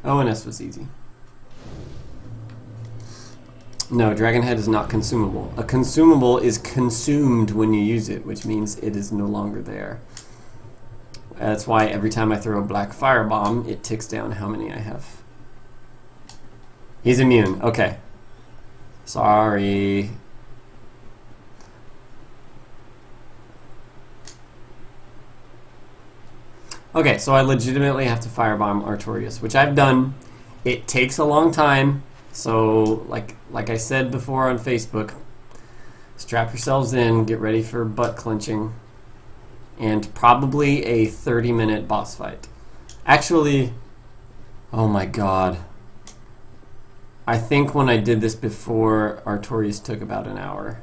ONS was easy. No, Dragonhead is not consumable. A consumable is consumed when you use it, which means it is no longer there. That's why every time I throw a black firebomb, it ticks down how many I have. He's immune. Okay. Sorry. Okay, so I legitimately have to firebomb Artorias, which I've done. It takes a long time, so like I said before on Facebook, strap yourselves in, get ready for butt clenching, and probably a 30-minute boss fight. Actually, oh my god. I think when I did this before, Artorias took about an hour.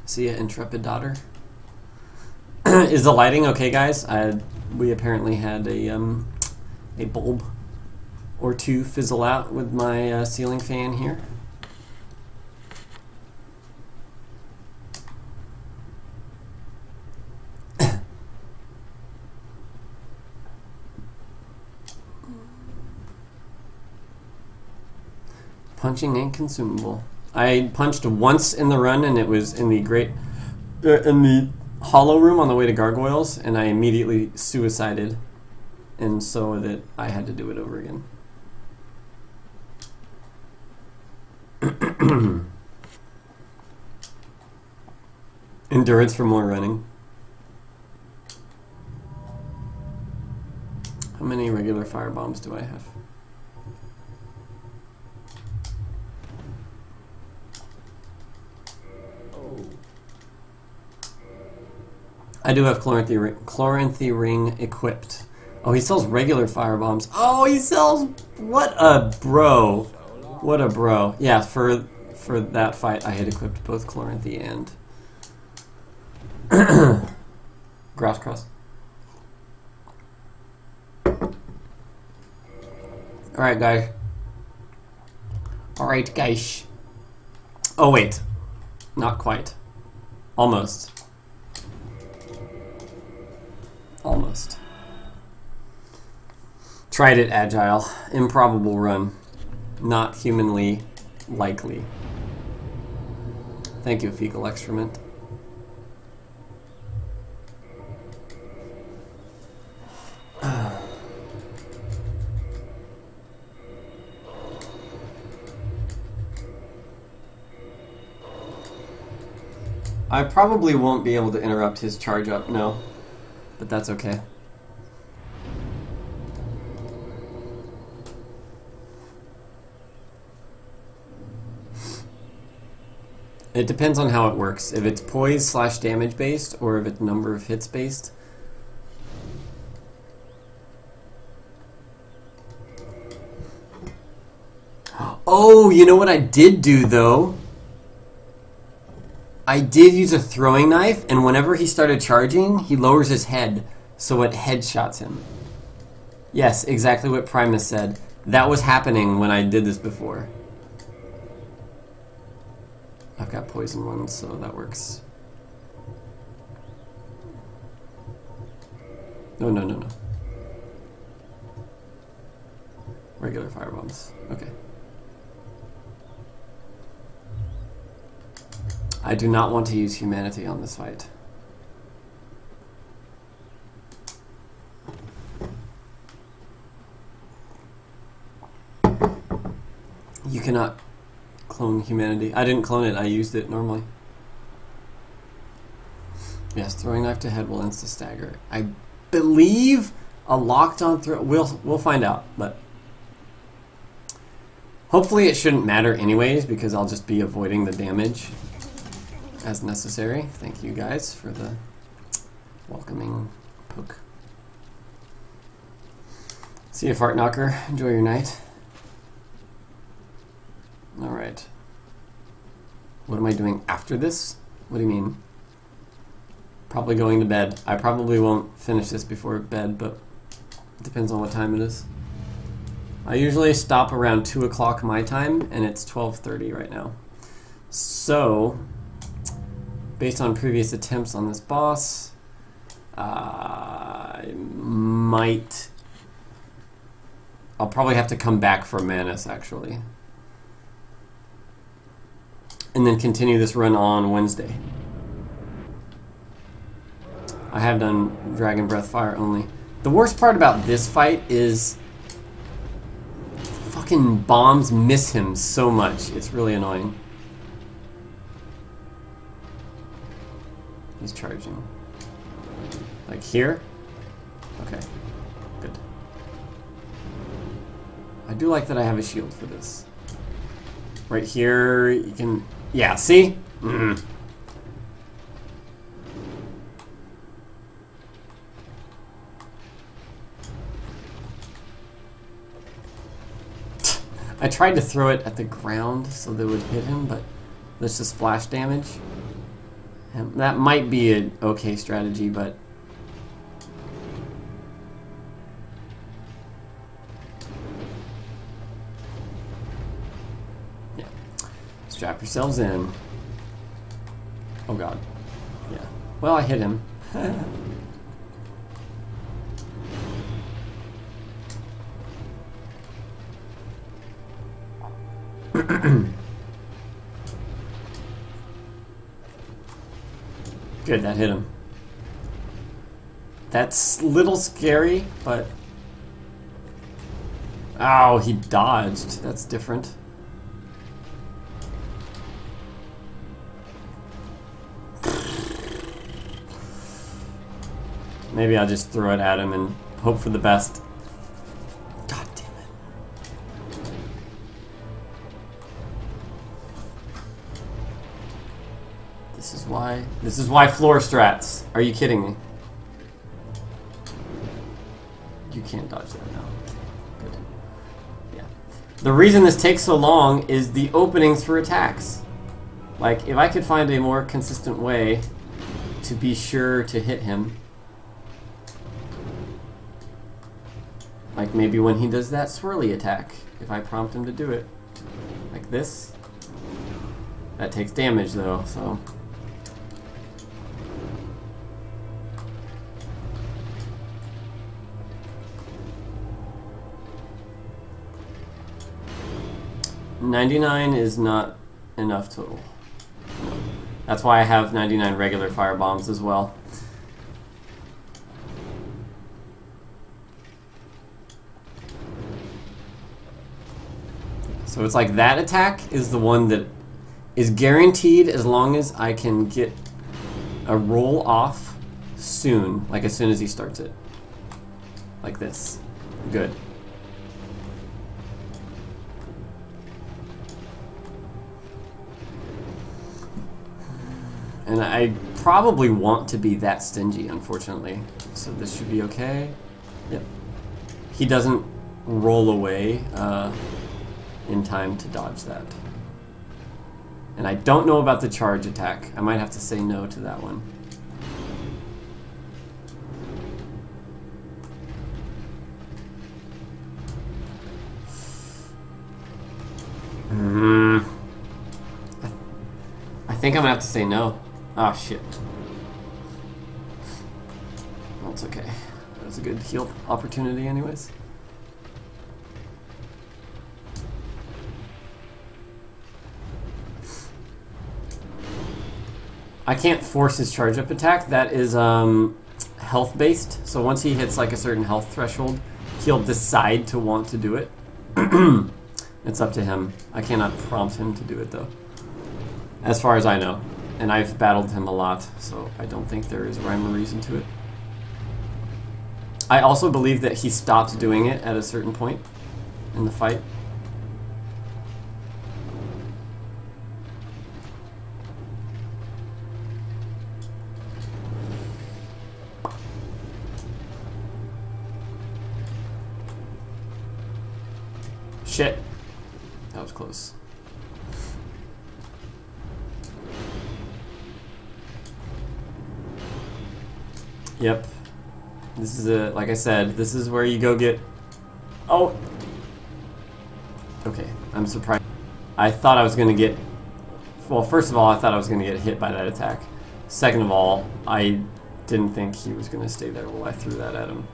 See ya, intrepid daughter. Is the lighting okay, guys? We apparently had a bulb or two fizzle out with my ceiling fan here. Punching ain't consumable. I punched once in the run, and it was in the hollow room on the way to Gargoyles, and I immediately suicided, and so that I had to do it over again. Endurance for more running. How many regular firebombs do I have? I do have Chloranthy Ring equipped. Oh, he sells regular firebombs. Oh, he sells... What a bro. What a bro. Yeah, for that fight, I had equipped both Chloranthy and... Grass Cross. Alright, guys. Alright, guys. Oh, wait. Not quite. Almost. Almost. Tried it agile. Improbable run. Not humanly likely. Thank you, fecal excrement. I probably won't be able to interrupt his charge up, no. But that's okay. It depends on how it works. If it's poise / damage based, or if it's number of hits based. Oh, you know what I did do though? I did use a throwing knife, and whenever he started charging, he lowers his head, so it headshots him. Yes, exactly what Primus said. That was happening when I did this before. I've got poison ones, so that works. No, no, no, no. Regular firebombs. Okay. I do not want to use humanity on this fight. You cannot clone humanity. I didn't clone it, I used it normally. Yes, throwing knife to head will insta-stagger. I believe a locked on throw... We'll find out, but... Hopefully it shouldn't matter anyways, because I'll just be avoiding the damage as necessary. Thank you guys for the welcoming poke. See you, Fart Knocker. Enjoy your night. Alright. What am I doing after this? What do you mean? Probably going to bed. I probably won't finish this before bed, but it depends on what time it is. I usually stop around 2 o'clock my time, and it's 12:30 right now. So, based on previous attempts on this boss, I might... I'll probably have to come back for Manus, actually. And then continue this run on Wednesday. I have done Dragon Breath Fire only. The worst part about this fight is fucking bombs miss him so much. It's really annoying. He's charging. Like here? Okay. Good. I do like that I have a shield for this. Right here, you can... Yeah, see? Mm-mm. I tried to throw it at the ground so that it would hit him, but there's just splash damage. And that might be an okay strategy, but... yeah. Strap yourselves in. Oh god. Yeah. Well, I hit him. Good, that hit him. That's a little scary, but... Ow, he dodged. That's different. Maybe I'll just throw it at him and hope for the best. God damn it. This is why floor strats. Are you kidding me? You can't dodge that now. Good. Yeah. The reason this takes so long is the openings for attacks. Like, if I could find a more consistent way to be sure to hit him. Like maybe when he does that swirly attack, if I prompt him to do it. Like this. That takes damage though, so... $99 is not enough total. No. That's why I have 99 regular fire bombs as well. So it's like that attack is the one that is guaranteed as long as I can get a roll off soon, like as soon as he starts it. Like this. Good. And I probably want to be that stingy, unfortunately. So this should be okay. Yep. He doesn't roll away in time to dodge that. And I don't know about the charge attack. I might have to say no to that one. I think I'm gonna have to say no. Ah, shit. Well, it's okay. That was a good heal opportunity anyways. I can't force his charge up attack. That is health based. So once he hits like a certain health threshold, he'll decide to want to do it. It's up to him. I cannot prompt him to do it though. As far as I know. And I've battled him a lot, so I don't think there is rhyme or reason to it. I also believe that he stopped doing it at a certain point in the fight. Shit. That was close. Yep. This is a, like I said, this is where you go get... Oh! Okay, I'm surprised. I thought I was going to get... Well, first of all, I thought I was going to get hit by that attack. Second of all, I didn't think he was going to stay there while I threw that at him.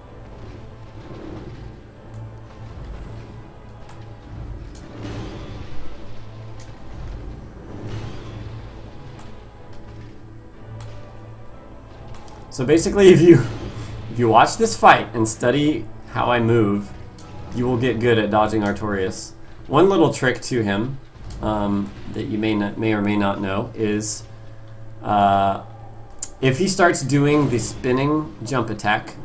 So basically, if you watch this fight and study how I move, you will get good at dodging Artorias. One little trick to him that you may or may not know is if he starts doing the spinning jump attack,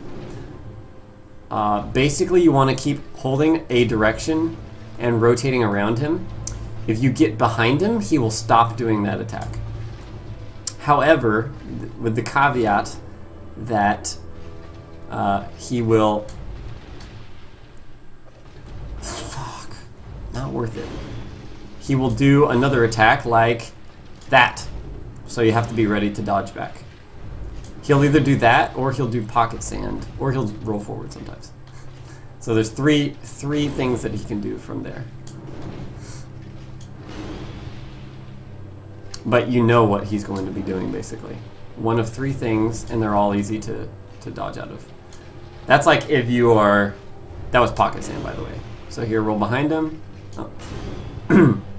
basically you want to keep holding a direction and rotating around him. If you get behind him, he will stop doing that attack. However, with the caveat that he will... Fuck. Not worth it. He will do another attack like that. So you have to be ready to dodge back. He'll either do that, or he'll do pocket sand, or he'll roll forward sometimes. So there's three things that he can do from there. But you know what he's going to be doing, basically. One of three things, and they're all easy to dodge out of. That's like if you are... That was pocket sand, by the way. So here, roll behind him. Oh.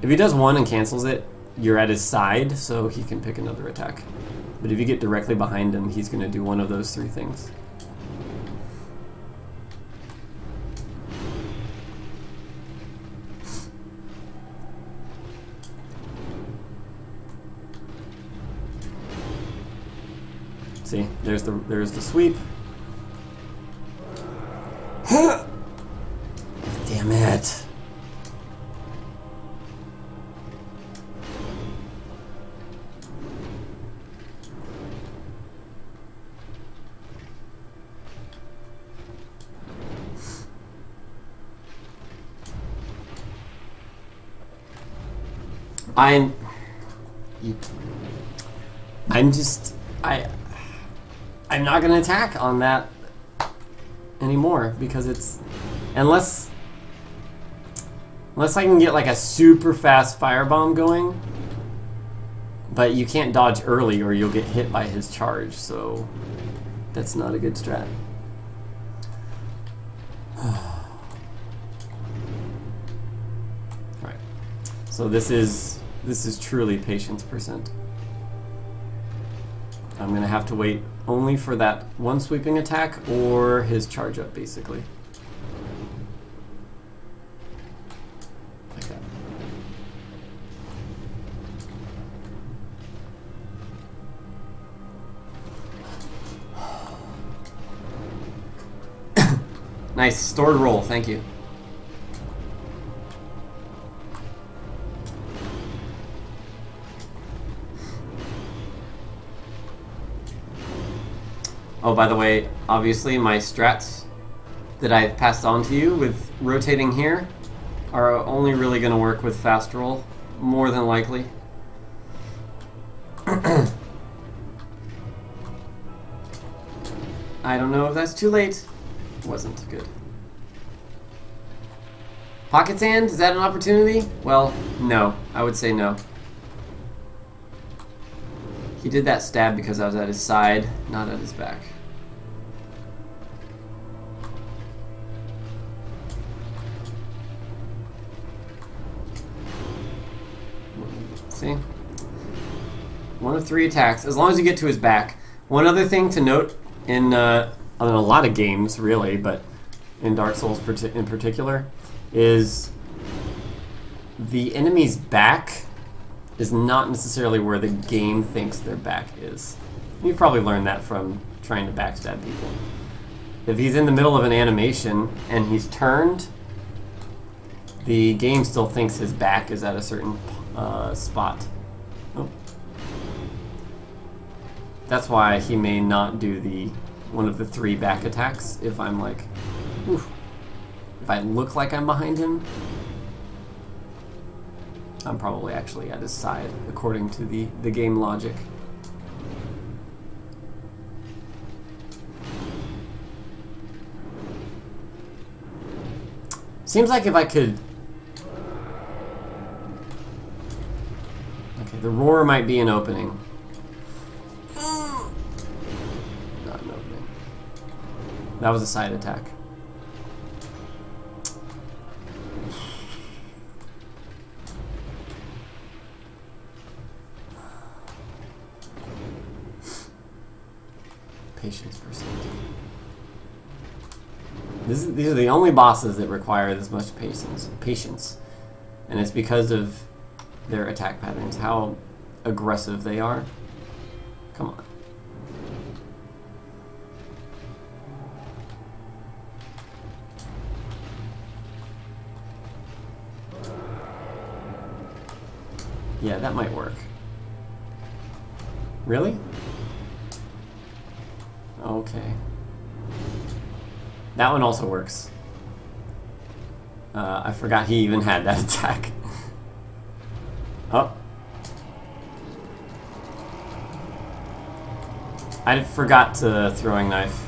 If he does one and cancels it, you're at his side, so he can pick another attack. But if you get directly behind him, he's going to do one of those three things. See, there's the sweep. Damn it. I'm not gonna attack on that anymore because it's unless I can get like a super fast firebomb going, but you can't dodge early or you'll get hit by his charge, so that's not a good strat. Right. So this is truly patience percent. I'm gonna have to wait only for that one sweeping attack or his charge up, basically. Like that. Nice, stored roll, thank you. Oh, by the way, obviously my strats that I've passed on to you with rotating here are only really going to work with fast roll, more than likely. I don't know if that's too late. Wasn't good. Pocket sand, is that an opportunity? Well, no. I would say no. He did that stab because I was at his side, not at his back. See? One of three attacks, as long as you get to his back. One other thing to note in a lot of games, really, but in Dark Souls in particular, is the enemy's back is not necessarily where the game thinks their back is. You've probably learned that from trying to backstab people. If he's in the middle of an animation and he's turned, the game still thinks his back is at a certain spot. Oh. That's why he may not do one of the three back attacks if I'm like, oof. If I look like I'm behind him, I'm probably actually at his side, according to the game logic. Seems like if I could... Okay, the roar might be an opening. Not an opening. That was a side attack. Patience percent. These are the only bosses that require this much patience. And it's because of their attack patterns, how aggressive they are. Come on. Yeah, that might work. Really? Okay. That one also works. I forgot he even had that attack. Oh. I forgot to throwing knife.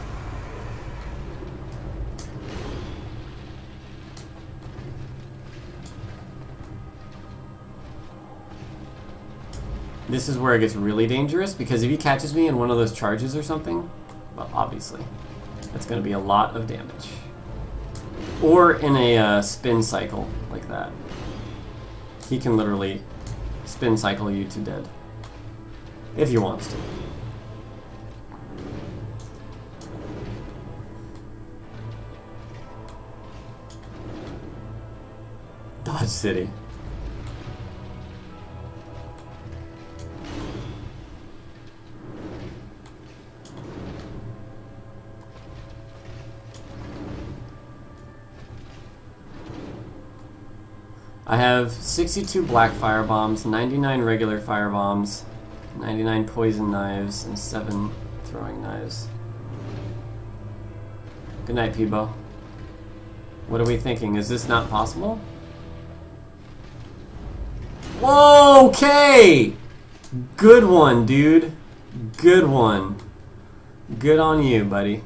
This is where it gets really dangerous, because if he catches me in one of those charges or something, well, obviously, that's going to be a lot of damage. Or in a spin cycle like that. He can literally spin cycle you to dead. If he wants to. Dodge City. I have 62 black fire bombs, 99 regular fire bombs, 99 poison knives, and 7 throwing knives. Good night, Peebo. What are we thinking? Is this not possible? Okay! Good one, dude. Good one. Good on you, buddy.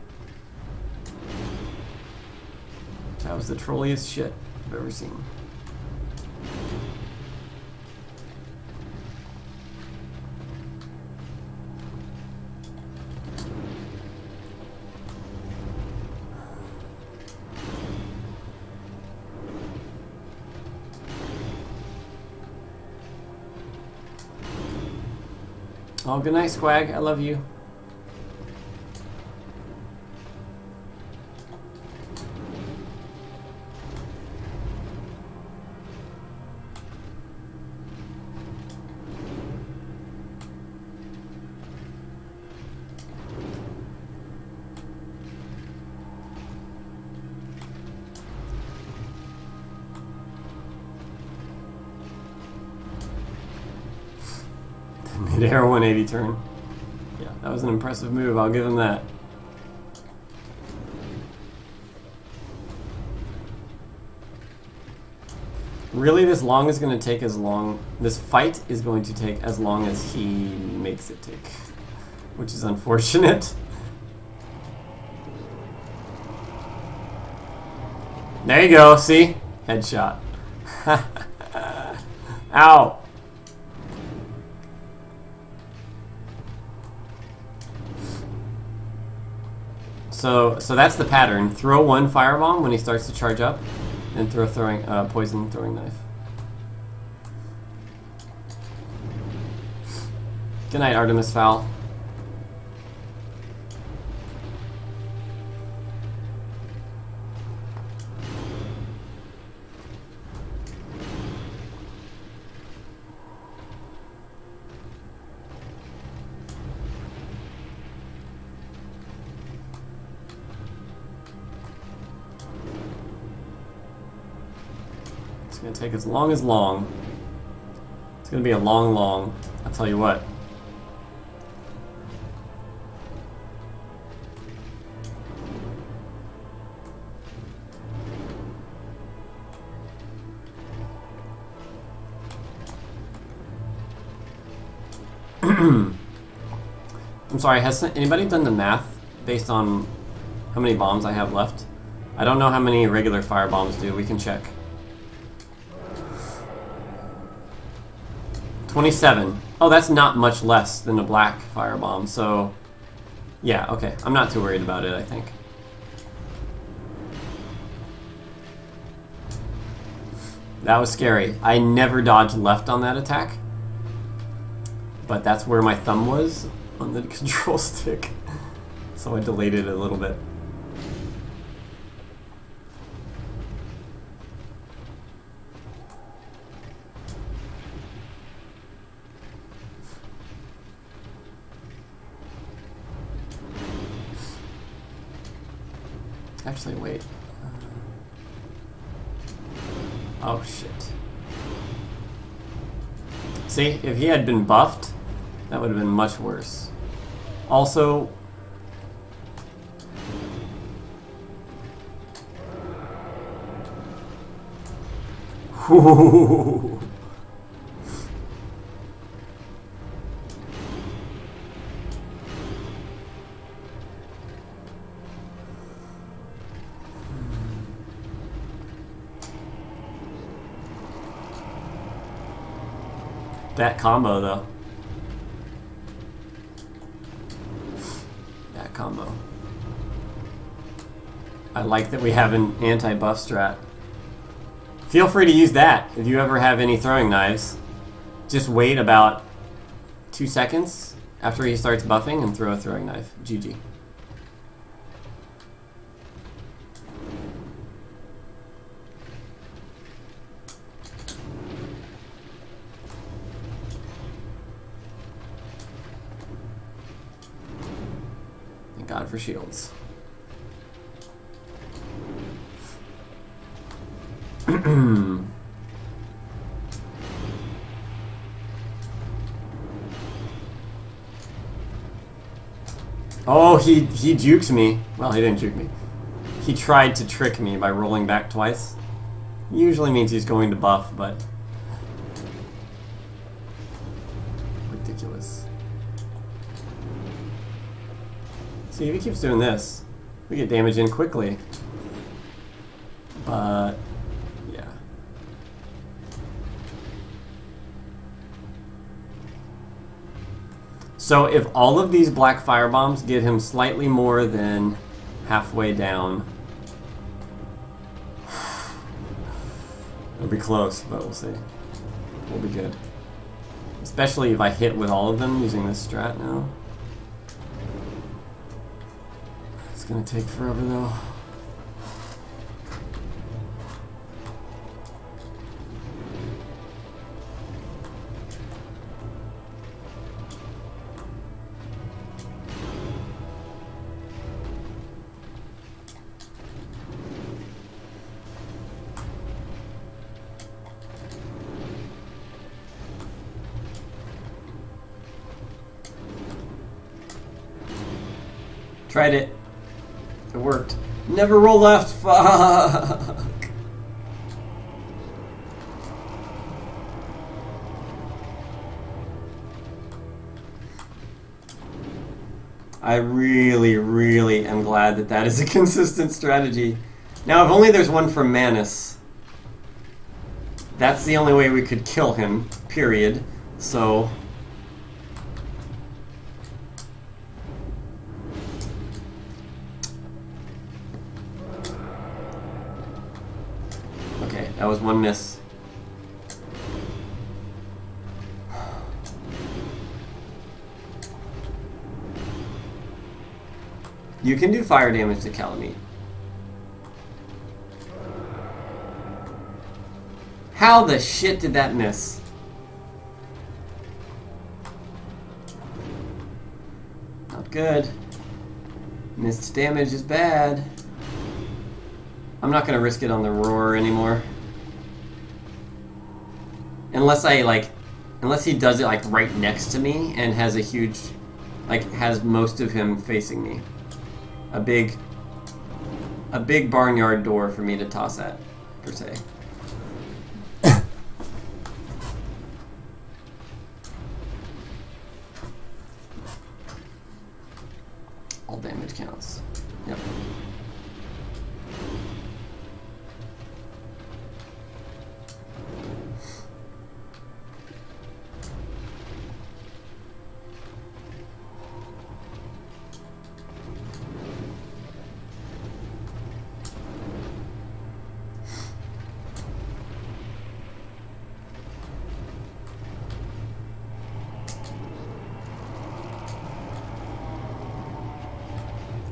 That was the trolliest shit I've ever seen. Oh, good night, Squag. I love you. Mid-air 180 turn. Yeah, that was an impressive move. I'll give him that. Really, this long is going to take as long... This fight is going to take as long as he makes it take. Which is unfortunate. There you go, see? Headshot. Ow! So that's the pattern. Throw one firebomb when he starts to charge up, and throw poison throwing knife. Good night, Artemis Fowl. It's going to take as long as long. It's going to be a long. I'll tell you what. I'm sorry, has anybody done the math based on how many bombs I have left? I don't know how many regular firebombs do. We can check. 27. Oh, that's not much less than a black firebomb, so... Yeah, okay. I'm not too worried about it, I think. That was scary. I never dodged left on that attack. But that's where my thumb was on the control stick. So I delayed it a little bit. Actually, wait. Oh, shit. See, if he had been buffed, that would have been much worse. Also... That combo, though. That combo. I like that we have an anti-buff strat. Feel free to use that if you ever have any throwing knives. Just wait about 2 seconds after he starts buffing and throw a throwing knife. GG. Thank God for shields. Oh, he juked me. Well, he didn't juke me. He tried to trick me by rolling back twice. Usually means he's going to buff, but... ridiculous. See, if he keeps doing this, we get damage in quickly. But... yeah. So if all of these black firebombs get him slightly more than halfway down, it'll be close, but we'll see. We'll be good. Especially if I hit with all of them using this strat now. It's gonna take forever though. Tried it. It worked. Never roll left. Fuck. I really, really am glad that that is a consistent strategy. Now, if only there's one from Manus. That's the only way we could kill him, period. So... okay, that was one miss. You can do fire damage to Calamite. How the shit did that miss? Not good. Missed damage is bad. I'm not gonna risk it on the roar anymore. Unless he does it like right next to me and has a huge, has most of him facing me. A big barnyard door for me to toss at, per se. All damage counts. Yep.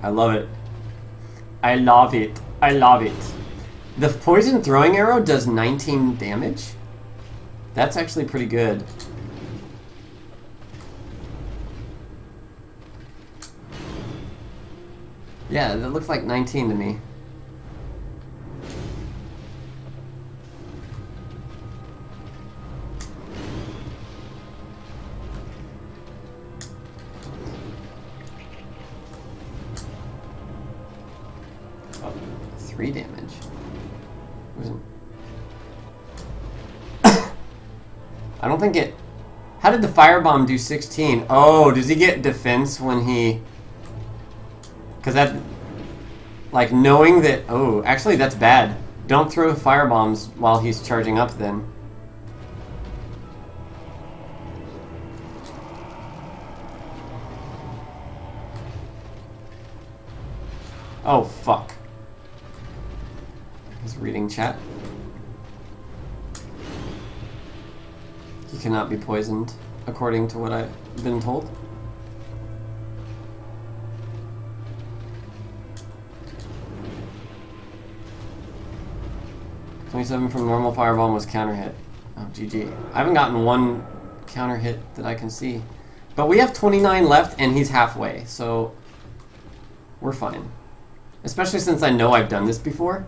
I love it. I love it. I love it. The poison throwing arrow does 19 damage. That's actually pretty good. Yeah, that looks like 19 to me. Oh, 3 damage. I don't think it... How did the firebomb do 16? Oh, does he get defense when he... Because that... Like, knowing that... Oh, actually, that's bad. Don't throw firebombs while he's charging up, then. Oh, fuck. He's reading chat. He cannot be poisoned, according to what I've been told. .27 from normal firebomb was counter hit. Oh, GG. I haven't gotten one counter hit that I can see. But we have 29 left, and he's halfway, so we're fine. Especially since I know I've done this before.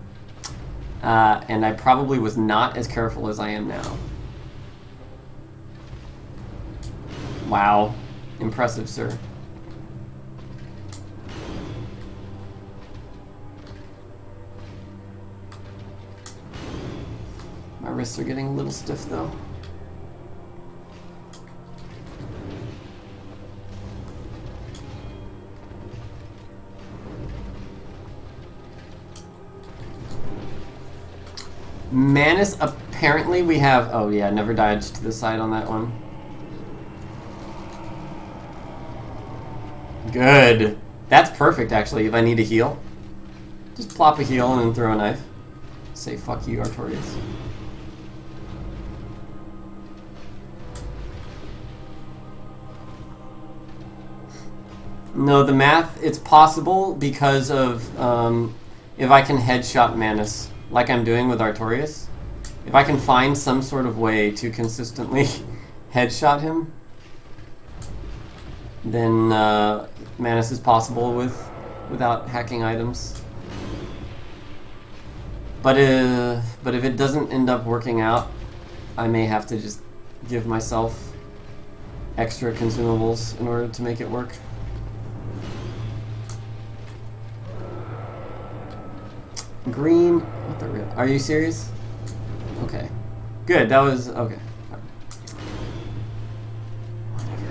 And I probably was not as careful as I am now. Wow. Impressive, sir. My wrists are getting a little stiff, though. Manus, apparently we have... Oh, yeah, never dodged to the side on that one. Good. That's perfect, actually, if I need a heal. Just plop a heal and then throw a knife. Say, fuck you, Artorias. No, the math, it's possible because of if I can headshot Manus, like I'm doing with Artorias. If I can find some sort of way to consistently headshot him, then Manus is possible without hacking items. But if it doesn't end up working out, I may have to just give myself extra consumables in order to make it work. Green, what the real? Are you serious? Okay, good. That was okay. Whatever.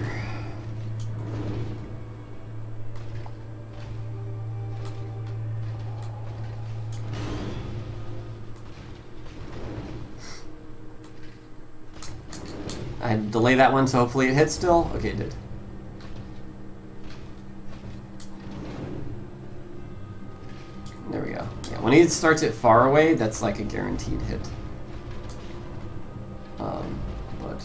I delay that one, so hopefully it hits still. Okay, it did. There we go. Yeah, when he starts it far away, that's like a guaranteed hit. But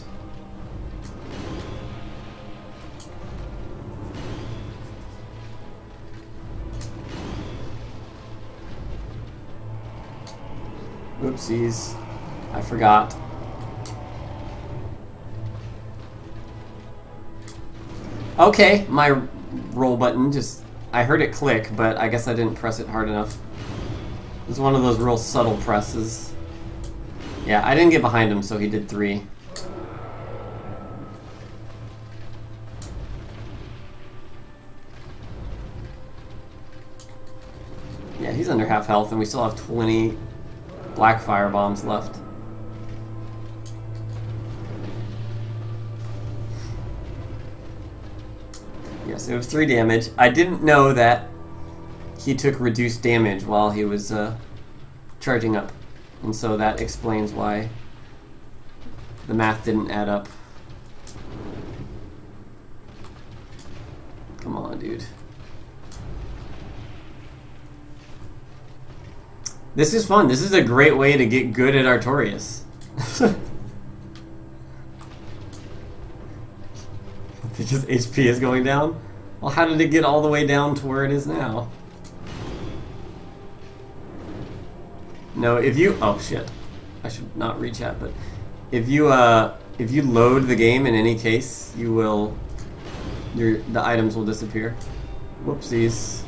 oopsies, I forgot. Okay, my roll button just... I heard it click, but I guess I didn't press it hard enough. It was one of those real subtle presses. Yeah, I didn't get behind him, so he did 3. Yeah, he's under half health, and we still have 20 black fire bombs left. Yes, it was 3 damage. I didn't know that he took reduced damage while he was charging up. And so that explains why the math didn't add up. Come on, dude. This is fun. This is a great way to get good at Artorias. Because HP is going down? Well, how did it get all the way down to where it is now? No, if you... Oh, shit. I should not reach out, but... If you load the game in any case, you will... the items will disappear. Whoopsies.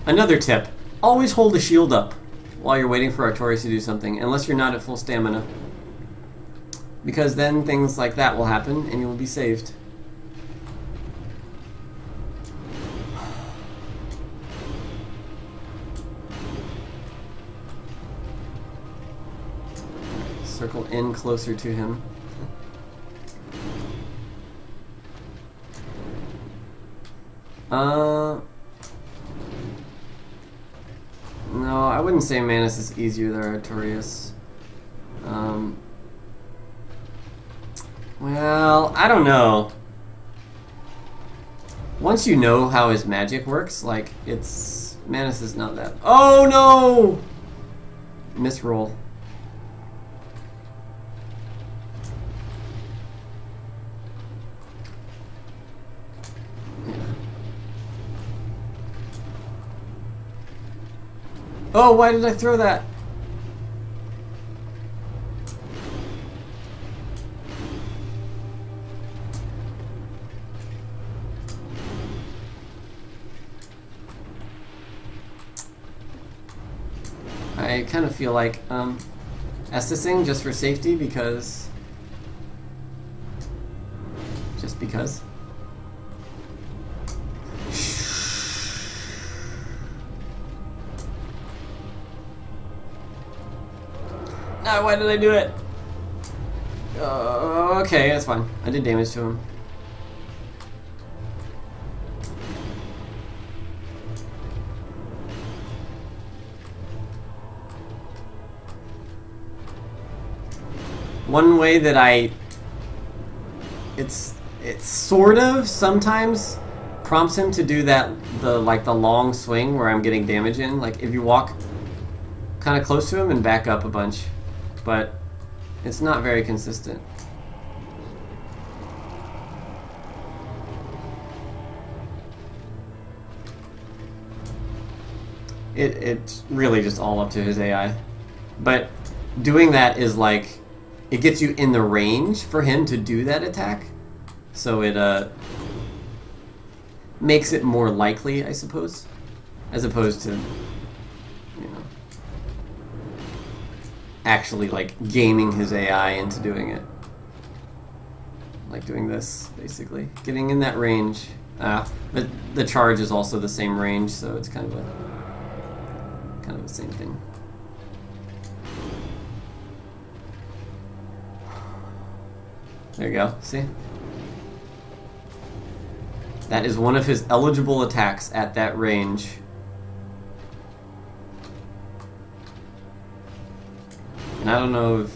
Another tip. Always hold a shield up while you're waiting for Artorias to do something, unless you're not at full stamina. Because then things like that will happen, and you will be saved. Circle in closer to him. No, I wouldn't say Manus is easier than Artorias. Well, I don't know. Once you know how his magic works, like, it's... Manus is not that... Oh, no! Misroll. Oh, why did I throw that? I kind of feel like Estusing just for safety because... Just because. No, why did I do it? Okay, that's fine. I did damage to him. One way that it's sort of sometimes prompts him to do that, the long swing where I'm getting damage in. Like if you walk kind of close to him and back up a bunch. But it's not very consistent. It's really just all up to his AI. But doing that is like, it gets you in the range for him to do that attack. So it makes it more likely, I suppose, as opposed to, you know, actually like gaming his AI into doing it. Like doing this, basically. Getting in that range. But the charge is also the same range, so it's kind of the same thing. There you go, see? That is one of his eligible attacks at that range. And I don't know if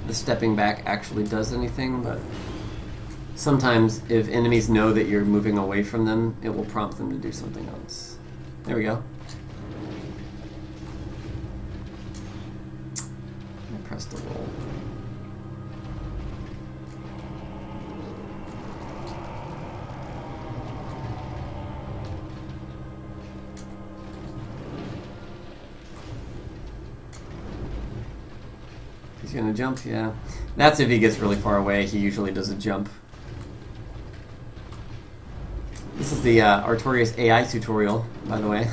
the stepping back actually does anything, but sometimes if enemies know that you're moving away from them, it will prompt them to do something else. There we go. I pressed the roll. He's gonna jump, yeah. That's if he gets really far away. He usually does a jump. This is the Artorias AI tutorial, by the way.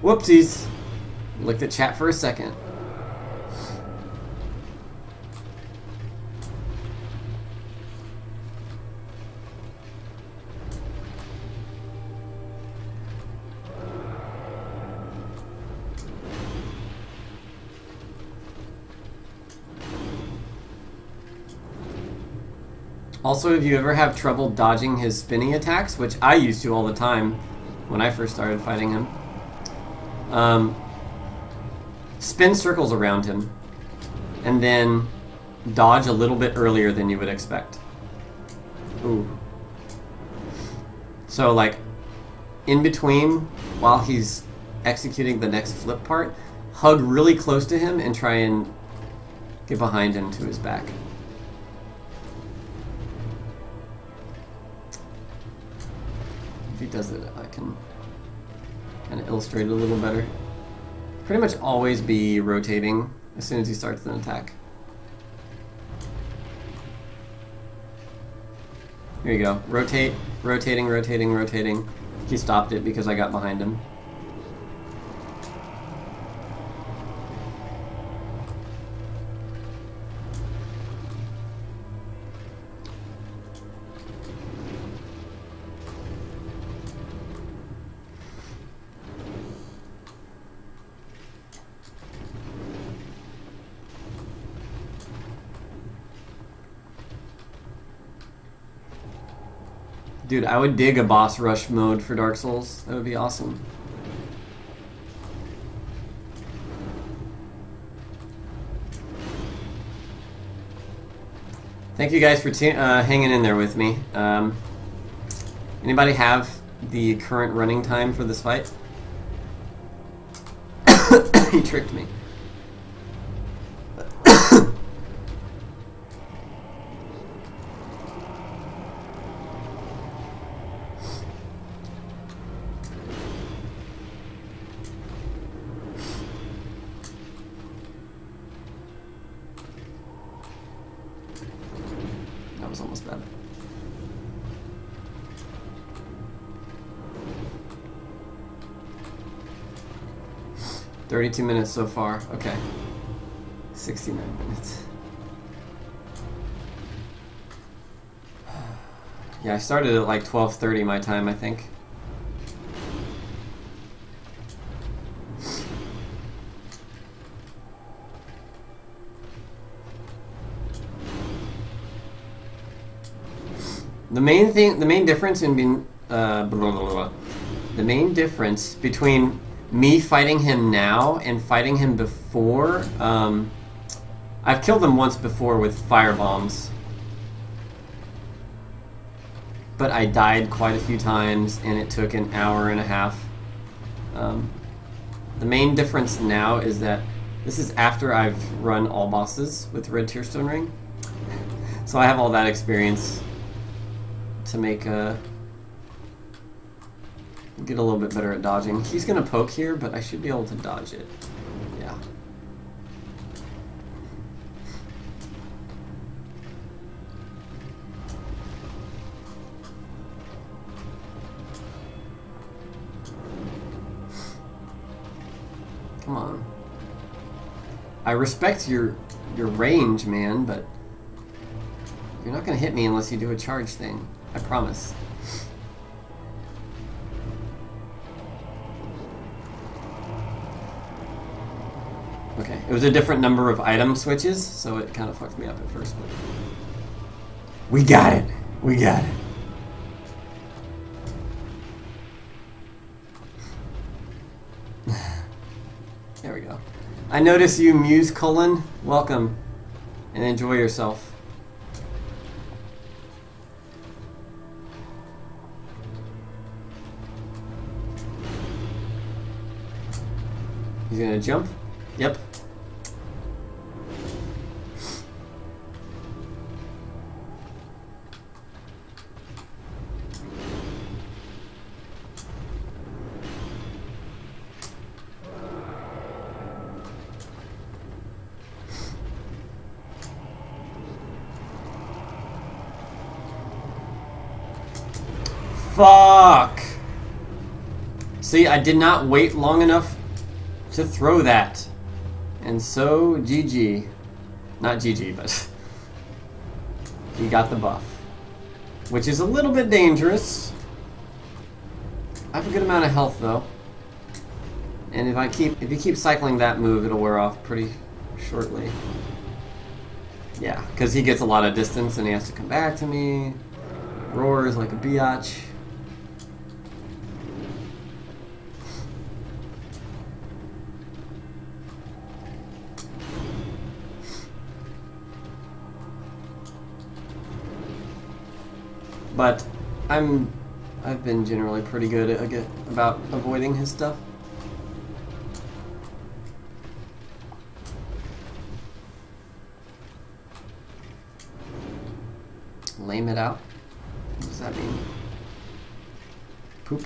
Whoopsies! Looked at chat for a second. Also, if you ever have trouble dodging his spinning attacks, which I used to all the time when I first started fighting him, spin circles around him and then dodge a little bit earlier than you would expect. Ooh. So like in between, while he's executing the next flip part, hug really close to him and try and get behind him to his back. If he does it, I can kind of illustrate it a little better. Pretty much always be rotating as soon as he starts an attack. Here you go. Rotate, rotating, rotating, rotating. He stopped it because I got behind him. Dude, I would dig a boss rush mode for Dark Souls. That would be awesome. Thank you guys for hanging in there with me. Anybody have the current running time for this fight? He tricked me. That was almost bad. $32 minutes so far. Okay. 69 minutes. Yeah, I started at like 12:30 my time, I think. The main difference between me fighting him now and fighting him before, I've killed him once before with fire bombs, but I died quite a few times and it took an hour and a half. The main difference now is that this is after I've run all bosses with Red Tearstone Ring, so I have all that experience to make get a little bit better at dodging. He's gonna poke here, but I should be able to dodge it. Yeah. Come on. I respect your range, man, but you're not gonna hit me unless you do a charge thing. I promise. Okay, it was a different number of item switches, so it kind of fucked me up at first, but we got it. We got it. There we go. I notice you, Muse Cullen. Welcome, and enjoy yourself. He's gonna jump. Yep. Fuck! See, I did not wait long enough to throw that. And so, GG. Not GG, but he got the buff. Which is a little bit dangerous. I have a good amount of health though. And if you keep cycling that move, it'll wear off pretty shortly. Yeah, because he gets a lot of distance and he has to come back to me. Roars like a biatch. But I've been generally pretty good about avoiding his stuff. Lame it out? What does that mean? Poop?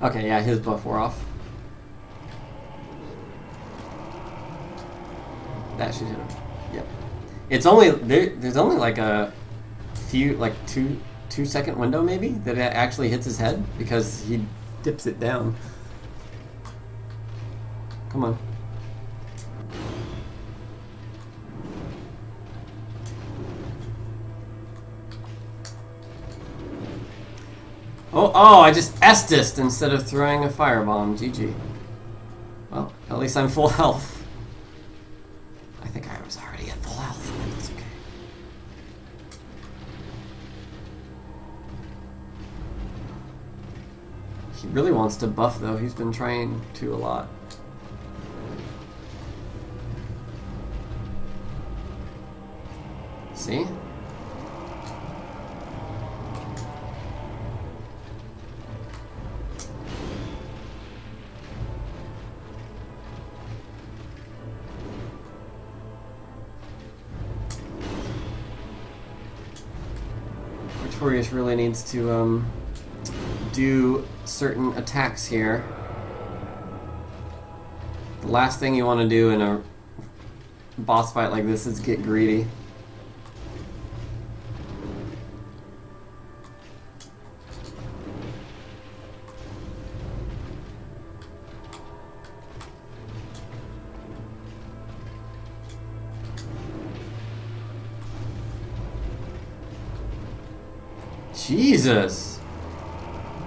Okay, yeah, his buff wore off. That should hit him. Yep. It's only there's only like a few, like two second window maybe that it actually hits his head because he dips it down. Come on. Oh, I just Estused instead of throwing a firebomb. GG. Well, at least I'm full health. I think I was already at full health, but that's okay. He really wants to buff, though. He's been trying to a lot. See? Artorias really needs to do certain attacks here. The last thing you want to do in a boss fight like this is get greedy. Jesus!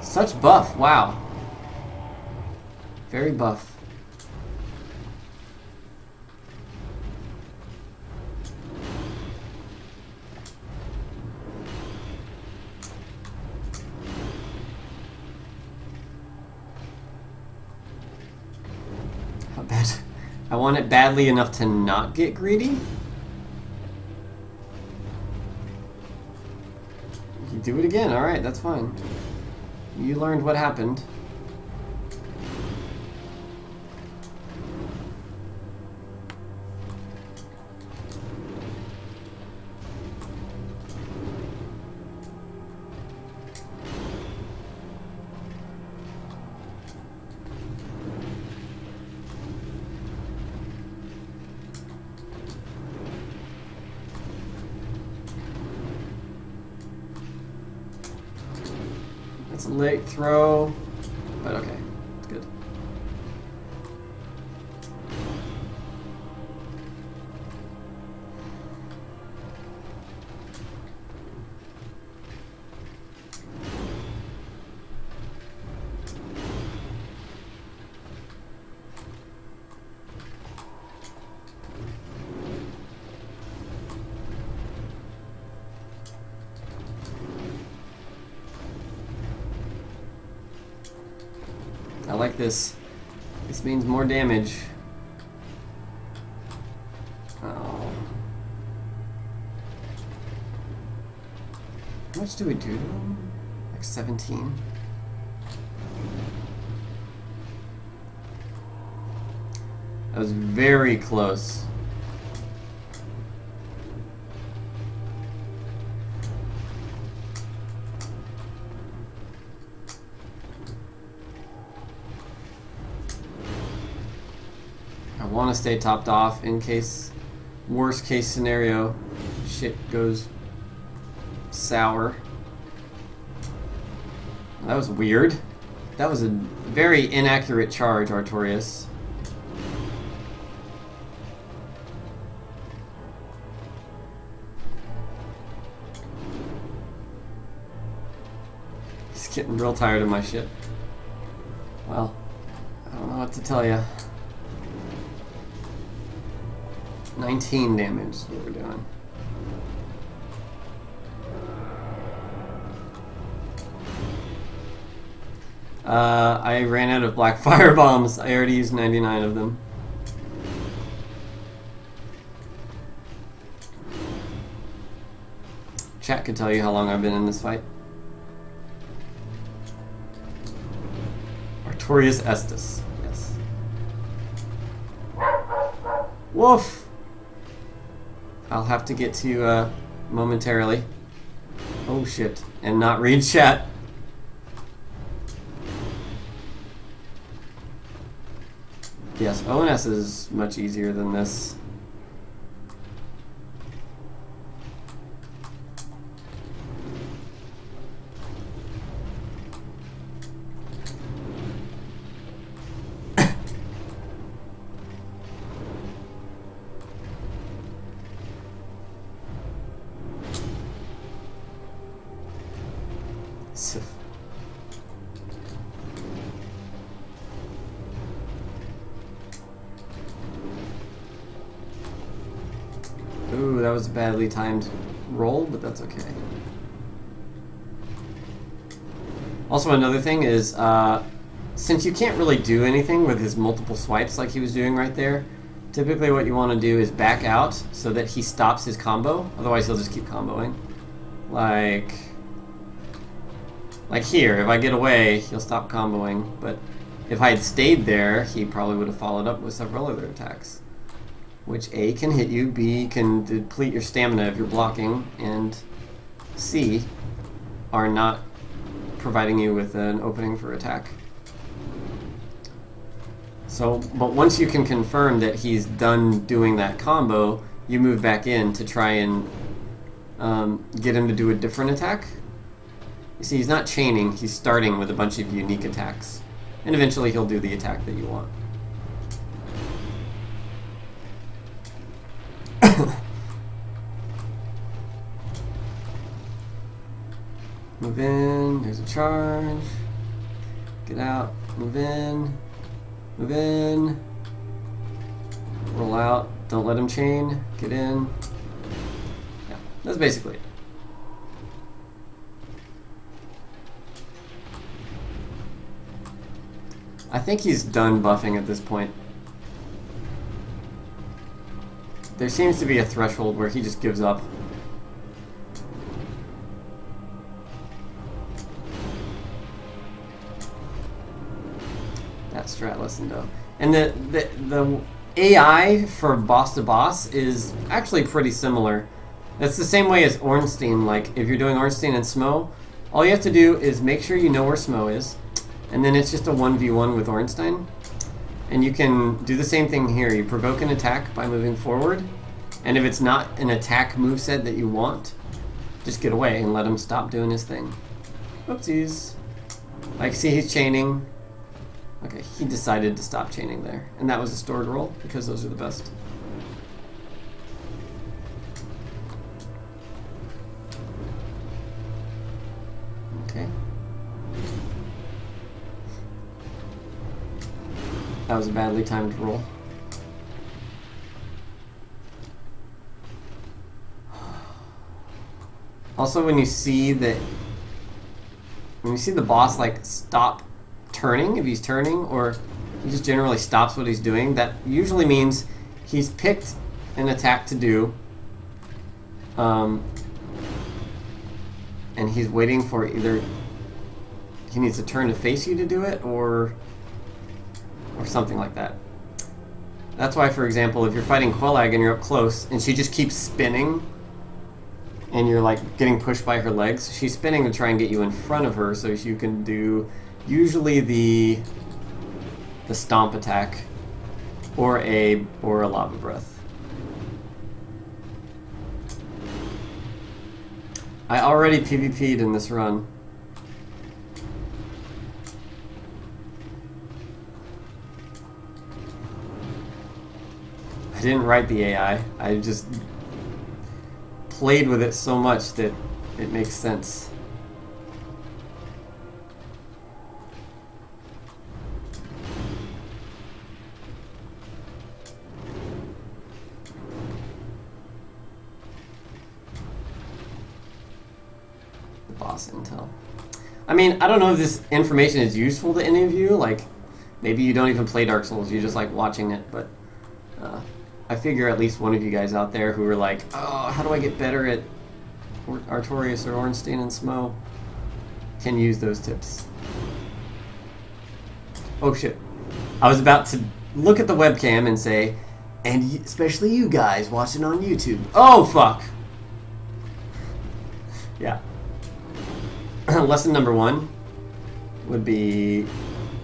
Such buff, wow. Very buff. How bad? I want it badly enough to not get greedy? Do it again, alright, that's fine. You learned what happened. It's a late throw, but okay, it's good. I like this. This means more damage. Oh. How much do we do to him? Like 17? That was very close. I want to stay topped off in case, worst case scenario, shit goes sour. That was weird. That was a very inaccurate charge, Artorias. He's getting real tired of my shit. Well, I don't know what to tell you. 19 damage is what we're doing. I ran out of black fire bombs. I already used 99 of them. Chat could tell you how long I've been in this fight. Artorias Estus. Yes. Woof! I'll have to get to you momentarily. Oh shit. And not read chat. Yes, ONS is much easier than this. Ooh, that was a badly timed roll, but that's okay. Also, another thing is, since you can't really do anything with his multiple swipes like he was doing right there, typically what you want to do is back out so that he stops his combo. Otherwise, he'll just keep comboing. Like here, if I get away, he'll stop comboing. But if I had stayed there, he probably would have followed up with several other attacks. Which A, can hit you, B, can deplete your stamina if you're blocking, and C, are not providing you with an opening for attack. So, but once you can confirm that he's done doing that combo, you move back in to try and get him to do a different attack. You see, he's not chaining, he's starting with a bunch of unique attacks. And eventually he'll do the attack that you want. Move in, there's a charge. Get out, move in, move in. Roll out, don't let him chain, get in. Yeah, that's basically it. I think he's done buffing at this point. There seems to be a threshold where he just gives up. That strat lesson though. And the AI for boss to boss is actually pretty similar. That's the same way as Ornstein. Like if you're doing Ornstein and Smo, all you have to do is make sure you know where Smo is, and then it's just a 1v1 with Ornstein. And you can do the same thing here. You provoke an attack by moving forward, and if it's not an attack moveset that you want, just get away and let him stop doing his thing. Oopsies. Like, see, he's chaining. Okay, he decided to stop chaining there, and that was a stored roll because those are the best. Okay. That was a badly timed roll. Also, when you see the boss like stop turning, if he's turning, or he just generally stops what he's doing, that usually means he's picked an attack to do, and he's waiting for either he needs to turn to face you to do it, or something like that. That's why, for example, if you're fighting Quelag and you're up close and she just keeps spinning and you're like getting pushed by her legs, she's spinning to try and get you in front of her so you can do usually the stomp attack or a lava breath. I already PvP'd in this run. I didn't write the AI. I just played with it so much that it makes sense. The boss intel. I mean, I don't know if this information is useful to any of you. Like, maybe you don't even play Dark Souls, you just like watching it, but I figure at least one of you guys out there who are like, oh, how do I get better at Artorias or Ornstein and Smo can use those tips. Oh shit. I was about to look at the webcam and say, and especially you guys watching on YouTube. Oh fuck! Yeah. Lesson number 1 would be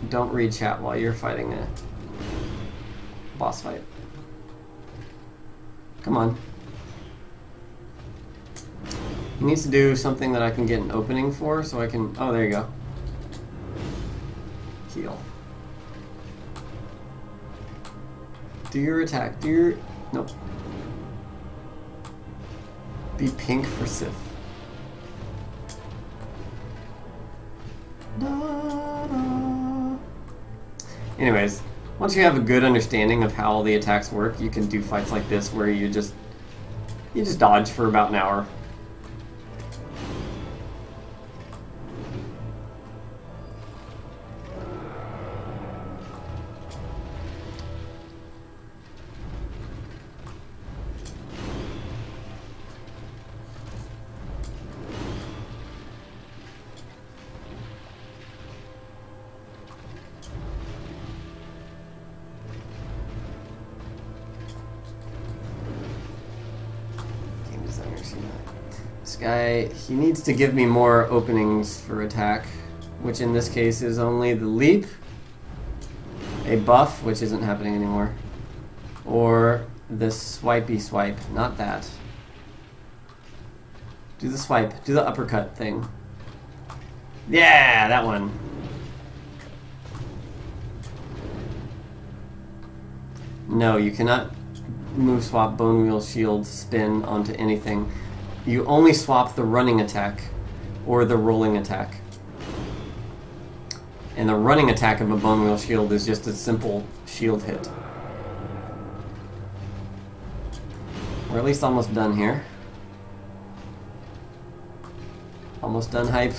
don't read chat while you're fighting a boss fight. Come on. He needs to do something that I can get an opening for so I can... Oh, there you go. Heal. Do your attack. Do your... Nope. Be pink for Sif. Anyways, once you have a good understanding of how all the attacks work, you can do fights like this where you just dodge for about an hour. This guy, he needs to give me more openings for attack, which in this case is only the leap, a buff, which isn't happening anymore, or the swipey swipe, not that. Do the swipe, do the uppercut thing. Yeah, that one. No, you cannot move swap Bone Wheel Shield spin onto anything. You only swap the running attack or the rolling attack. And the running attack of a Bone Wheel Shield is just a simple shield hit. We're at least almost done here. Almost done, hype.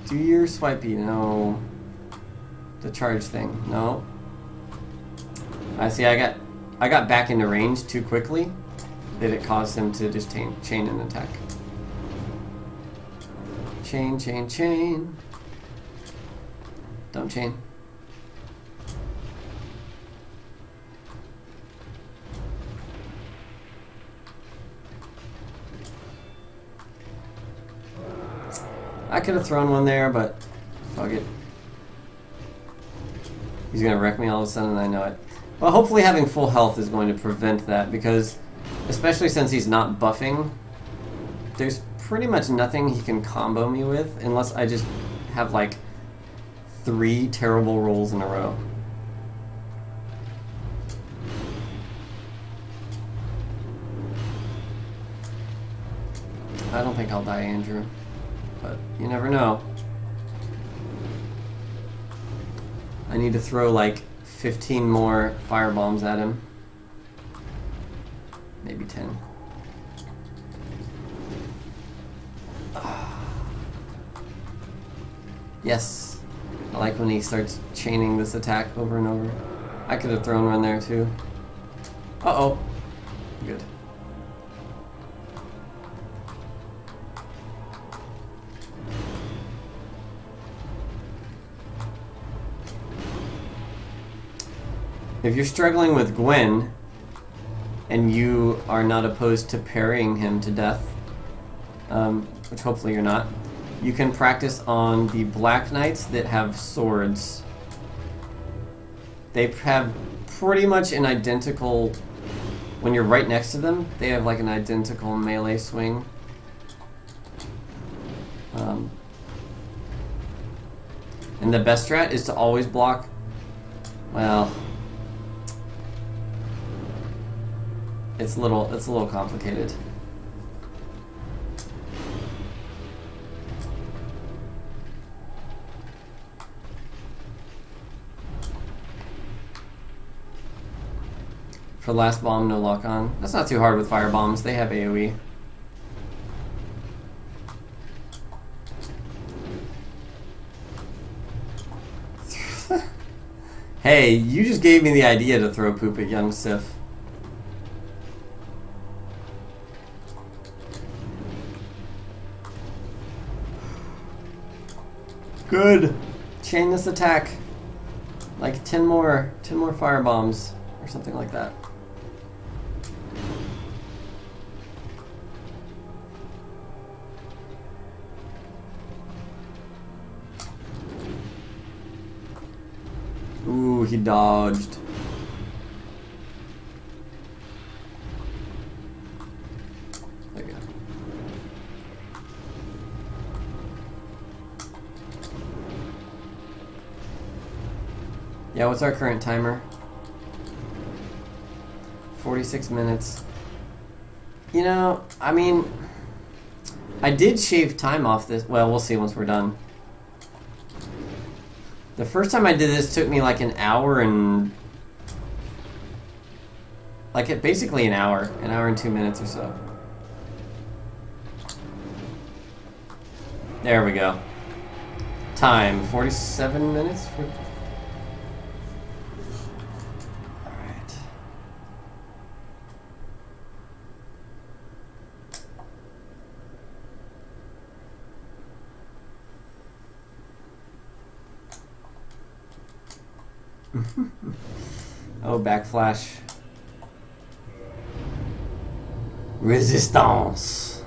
Do your swipey, no. The charge thing, no. I see. I got back into range too quickly. That it caused him to just chain an attack. Chain, chain, chain. Don't chain. I could have thrown one there, but fuck it. He's gonna wreck me all of a sudden, and I know it. Well, hopefully having full health is going to prevent that, because especially since he's not buffing, there's pretty much nothing he can combo me with unless I just have like 3 terrible rolls in a row. I don't think I'll die, Andrew. But you never know. I need to throw like 15 more firebombs at him. Maybe 10. Yes. I like when he starts chaining this attack over and over. I could have thrown one there too. Uh-oh. Good. If you're struggling with Gwen, and you are not opposed to parrying him to death, which hopefully you're not, you can practice on the Black Knights that have swords. They have pretty much an identical... When you're right next to them, they have like an identical melee swing. And the best strat is to always block... Well... It's a little complicated. For last bomb, no lock on. That's not too hard with fire bombs. They have AoE. Hey, you just gave me the idea to throw poop at young Sif. Good. Chain this attack. Like 10 more fire bombs or something like that. Ooh, he dodged. There you go. Yeah, what's our current timer? 46 minutes. You know, I mean, I did shave time off this. Well, we'll see once we're done. The first time I did this took me like an hour and... like basically an hour and 2 minutes or so. There we go. Time, 47 minutes? Alright. Oh, backflash. Resistance.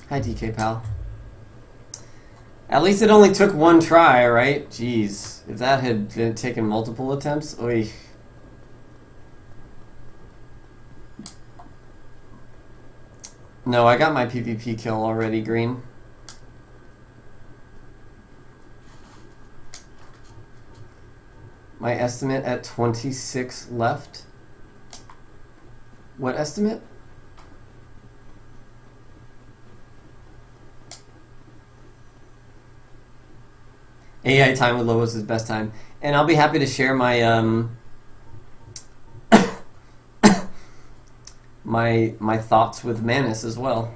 Hi, DK pal. At least it only took one try, right? Jeez, if that had been taken multiple attempts, oy. No, I got my PvP kill already, Green. My estimate at 26 left. What estimate? AI time with Lobos is best time. And I'll be happy to share my my thoughts with Manus as well.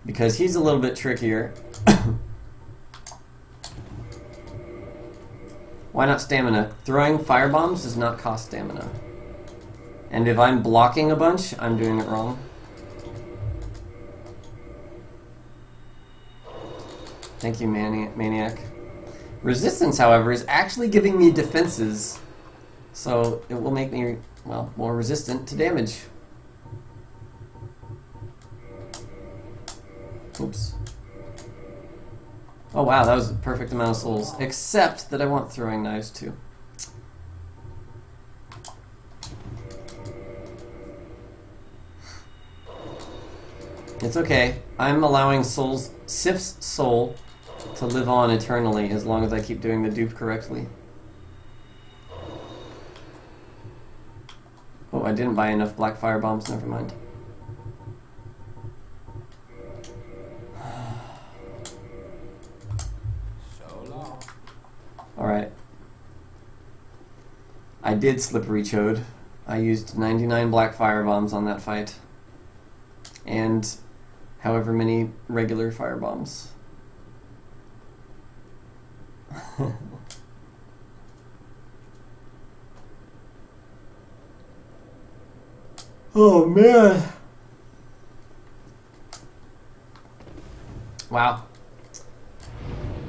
Because he's a little bit trickier. Why not stamina? Throwing firebombs does not cost stamina. And if I'm blocking a bunch, I'm doing it wrong. Thank you, Maniac. Resistance, however, is actually giving me defenses. So it will make me, well, more resistant to damage. Oops. Oh wow, that was a perfect amount of souls. Except that I want throwing knives too. It's okay. I'm allowing Sif's soul to live on eternally as long as I keep doing the dupe correctly. Oh, I didn't buy enough black fire bombs, never mind. Alright. I did slippery chode. I used 99 black fire bombs on that fight. And however many regular fire bombs. Oh man. Wow.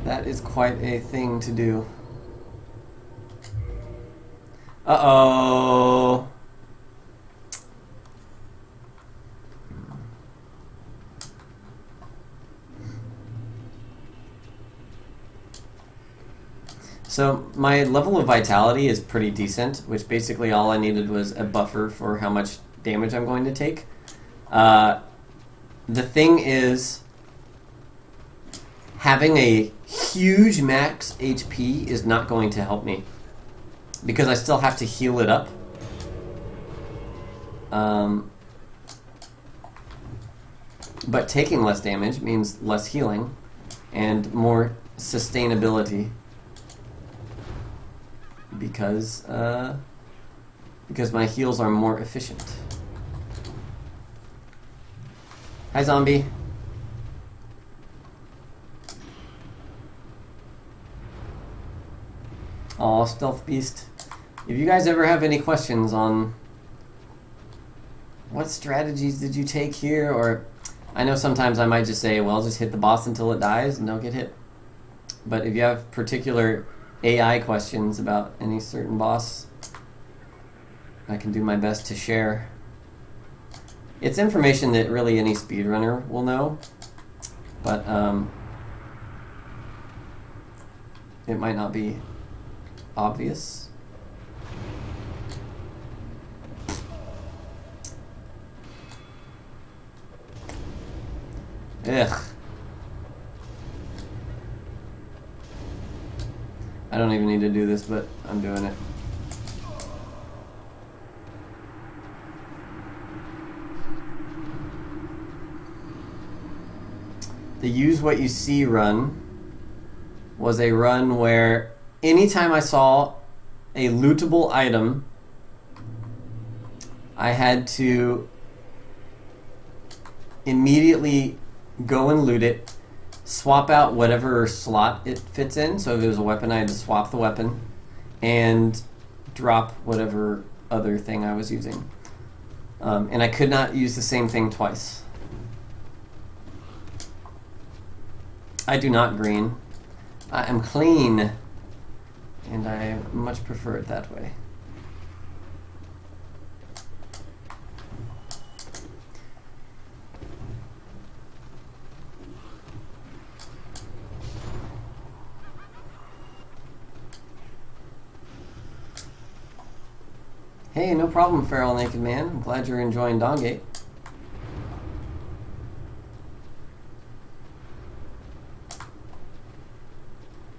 That is quite a thing to do. Uh-oh. So my level of vitality is pretty decent, which basically all I needed was a buffer for how much damage I'm going to take. The thing is, having a huge max HP is not going to help me, because I still have to heal it up. But taking less damage means less healing and more sustainability, because my heals are more efficient. Hi, zombie. Aw, Stealth Beast. If you guys ever have any questions on what strategies did you take here, or I know sometimes I might just say, well, just hit the boss until it dies and don't get hit. But if you have particular AI questions about any certain boss, I can do my best to share. It's information that really any speedrunner will know, but it might not be obvious. Ugh. I don't even need to do this, but I'm doing it. The use what you see run was a run where anytime I saw a lootable item, I had to immediately go and loot it, swap out whatever slot it fits in. So if it was a weapon, I had to swap the weapon and drop whatever other thing I was using. And I could not use the same thing twice. I do not green. I am clean, and I much prefer it that way. Hey, no problem, Feral Naked Man. I'm glad you're enjoying Dawngate.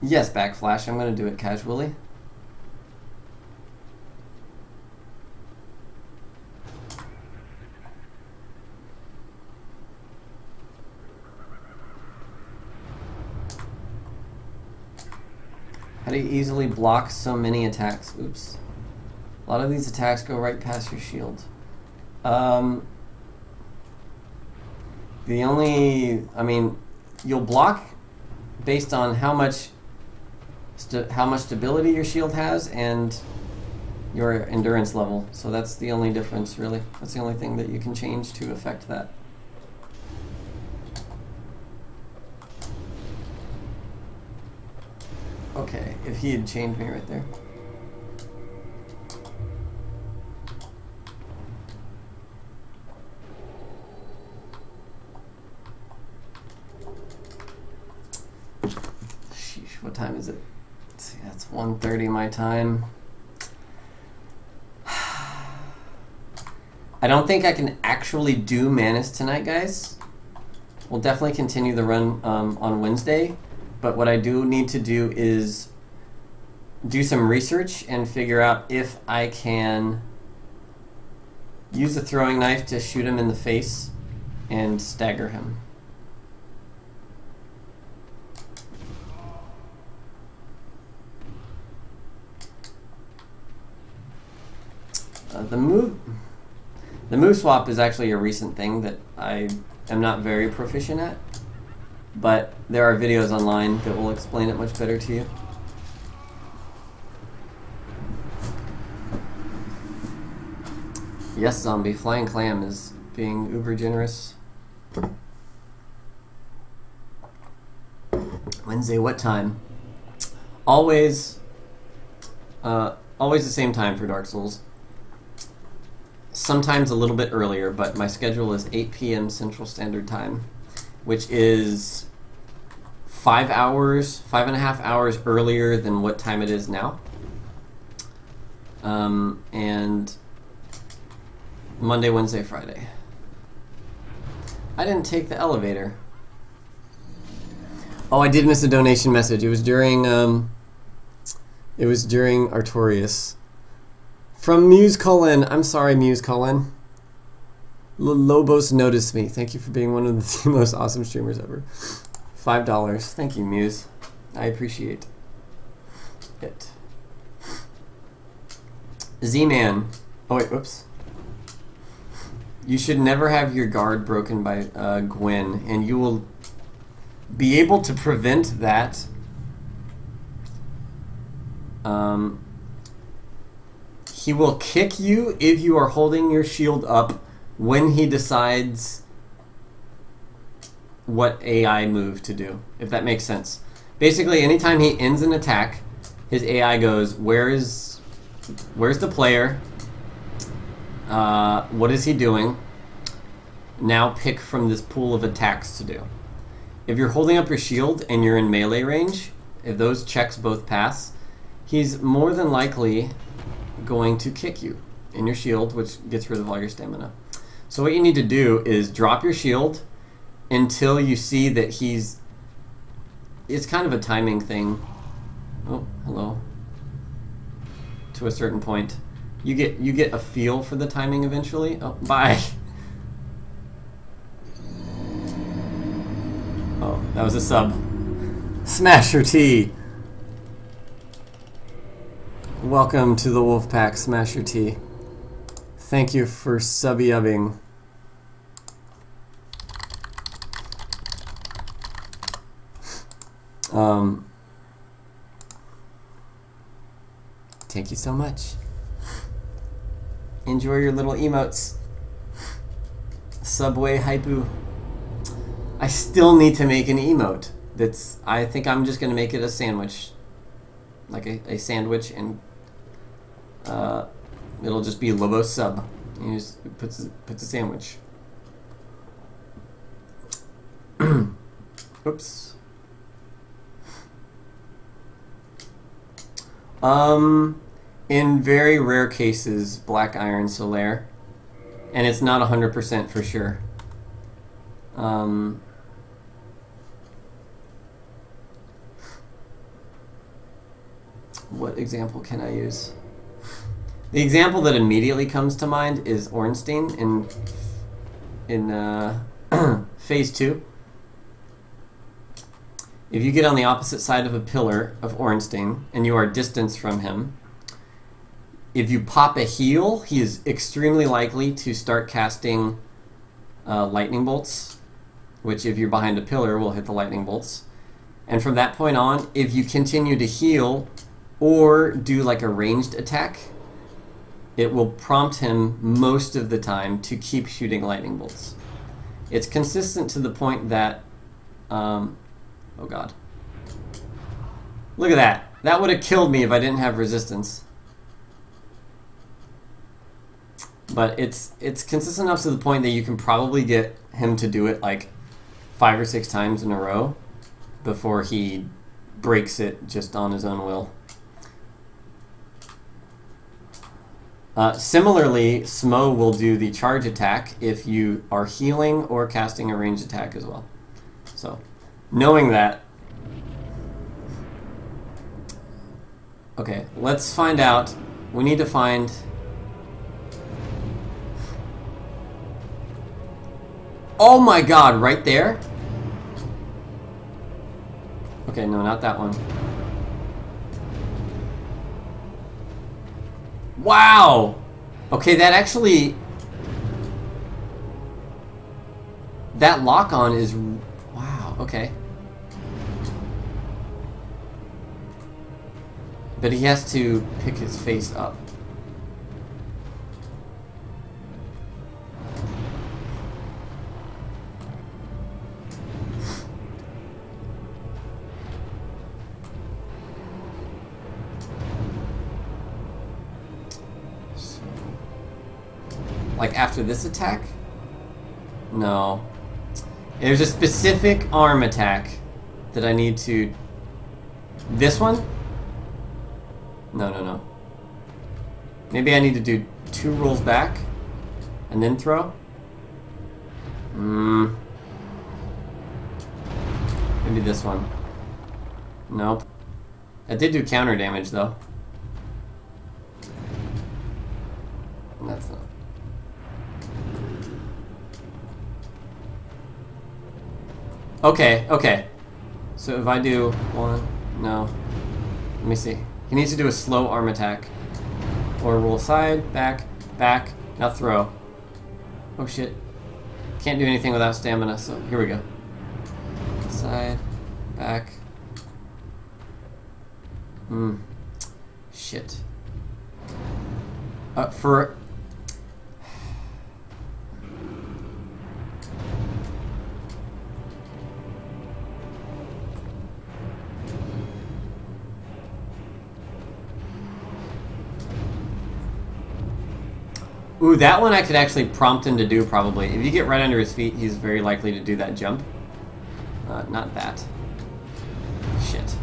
Yes, Backflash, I'm going to do it casually. How do you easily block so many attacks? Oops. A lot of these attacks go right past your shield. The only, I mean, you'll block based on how much stability your shield has and your endurance level. So that's the only difference, really. That's the only thing that you can change to affect that. Okay, if he had chained me right there. Sheesh, what time is it? Let's see, that's 1:30 my time. I don't think I can actually do Manus tonight, guys. We'll definitely continue the run on Wednesday, but what I do need to do is do some research and figure out if I can use a throwing knife to shoot him in the face and stagger him. The move swap is actually a recent thing that I am not very proficient at, but there are videos online that will explain it much better to you. Yes, Zombie, Flying Clam is being uber generous. Wednesday, what time? Always the same time for Dark Souls. Sometimes a little bit earlier, but my schedule is 8 p.m. Central Standard Time, which is 5.5 hours earlier than what time it is now. And Monday, Wednesday, Friday. I didn't take the elevator. Oh, I did miss a donation message. It was during Artorias. From Muse Cullen. I'm sorry, Muse Cullen. Lobos noticed me. Thank you for being one of the most awesome streamers ever. $5. Thank you, Muse. I appreciate it. Z-Man. Oh, wait, whoops. You should never have your guard broken by Gwen, and you will be able to prevent that He will kick you if you are holding your shield up when he decides what AI move to do, if that makes sense. Basically, anytime he ends an attack, his AI goes, where's the player? What is he doing? Now pick from this pool of attacks to do. If you're holding up your shield and you're in melee range, if those checks both pass, he's more than likely going to kick you in your shield, which gets rid of all your stamina. So what you need to do is drop your shield until you see that it's kind of a timing thing. Oh, hello. To a certain point. You get a feel for the timing eventually. Oh, bye. Oh, that was a sub. Smasher T. Welcome to the Wolfpack, Smasher T. Thank you for subby-ubbing. Thank you so much. Enjoy your little emotes. Subway Hypu. I still need to make an emote. I think I'm just gonna make it a sandwich. Like a sandwich, and it'll just be Lobo sub. He just puts a sandwich. Oops. In very rare cases, Black Iron Solaire, and it's not 100% for sure. What example can I use? The example that immediately comes to mind is Ornstein in Phase 2. If you get on the opposite side of a pillar of Ornstein and you are distanced from him, if you pop a heal, he is extremely likely to start casting lightning bolts, which if you're behind a pillar will hit the lightning bolts. And from that point on, if you continue to heal or do like a ranged attack, it will prompt him most of the time to keep shooting lightning bolts. It's consistent to the point that oh god. Look at that. That would have killed me if I didn't have resistance. But it's consistent enough to the point that you can probably get him to do it like 5 or 6 times in a row before he breaks it just on his own will. Similarly, Smo will do the charge attack if you are healing or casting a ranged attack as well. So, knowing that, okay, let's find out. We need to find... Oh my god, right there? Okay, no, not that one. Wow! Okay, that actually... That lock-on is... Wow, okay. But he has to pick his face up. Like after this attack? No. There's a specific arm attack that I need to... This one? No, no, no. Maybe I need to do 2 rolls back and then throw? Maybe this one. Nope. I did do counter damage though. And that's not... Okay, okay. So if I do 1, no. Let me see. He needs to do a slow arm attack. Or roll side, back, back, now throw. Oh shit. Can't do anything without stamina, so here we go. Side, back. Shit. For... Ooh, that one I could actually prompt him to do, probably. If you get right under his feet, he's very likely to do that jump. Not that. Shit.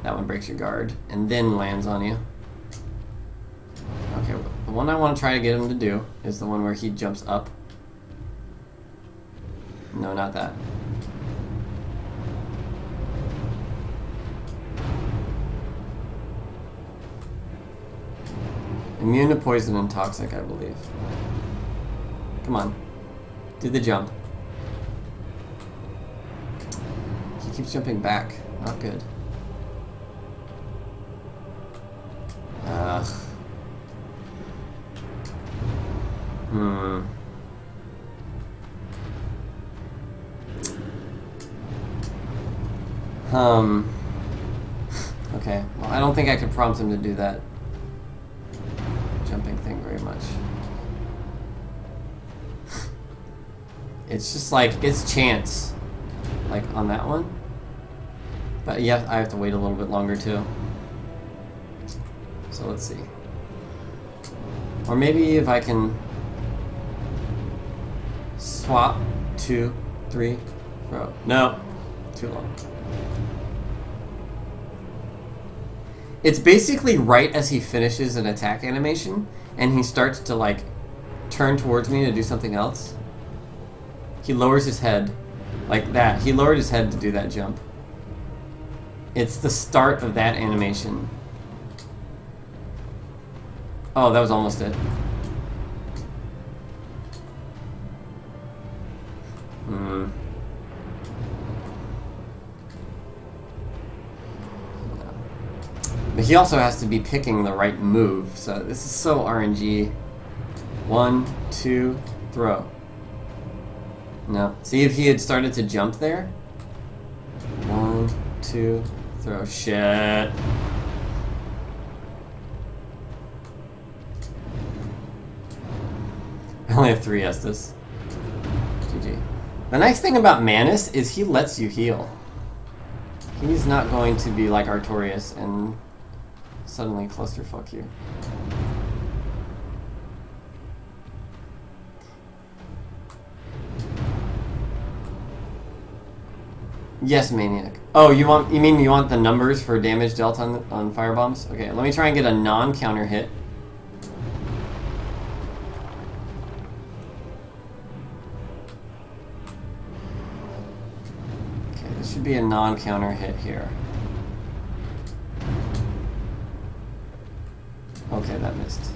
That one breaks your guard, and then lands on you. Okay, the one I want to try to get him to do is the one where he jumps up. No, not that. Immune to poison and toxic, I believe. Come on. Do the jump. He keeps jumping back. Not good. Ugh. Okay. Well, I don't think I could prompt him to do that jumping thing very much. It's just like, it's chance. Like, on that one. But yeah, I have to wait a little bit longer too. So let's see. Or maybe if I can swap 2, 3, throw. No, too long. It's basically right as he finishes an attack animation and he starts to like turn towards me to do something else. He lowers his head like that. He lowered his head to do that jump. It's the start of that animation. Oh, that was almost it. But he also has to be picking the right move, so this is so RNG. 1, 2, throw. No. See if he had started to jump there? 1, 2, throw. Shit. I only have 3 Estus. GG. The nice thing about Manus is he lets you heal. He's not going to be like Artorias and suddenly clusterfuck you. Yes, Maniac. Oh, you mean you want the numbers for damage dealt on firebombs? Okay, let me try and get a non-counter hit. Okay, this should be a non-counter hit here. Okay, that missed.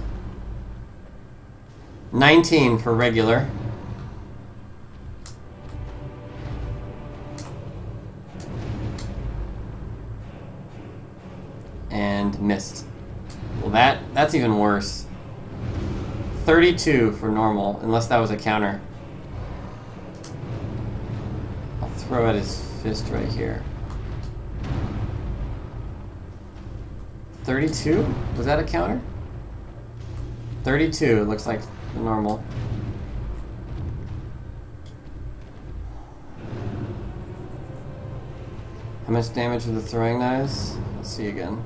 19 for regular. And missed. Well, that's even worse. 32 for normal, unless that was a counter. I'll throw at his fist right here. 32? Was that a counter? 32, looks like the normal. How much damage with the throwing knives? Let's see again.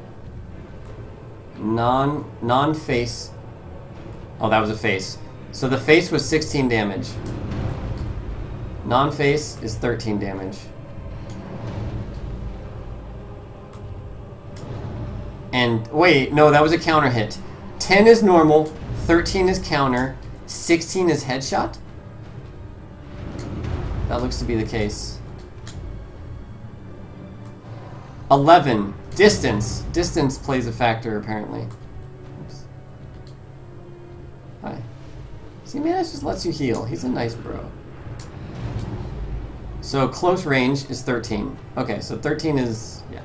Non-face. Oh, that was a face. So the face was 16 damage. Non-face is 13 damage. And wait, no, that was a counter hit. 10 is normal, 13 is counter, 16 is headshot? That looks to be the case. 11, distance. Distance plays a factor, apparently. Oops. Hi. See, Manus just lets you heal. He's a nice bro. So close range is 13. Okay, so 13 is, yeah.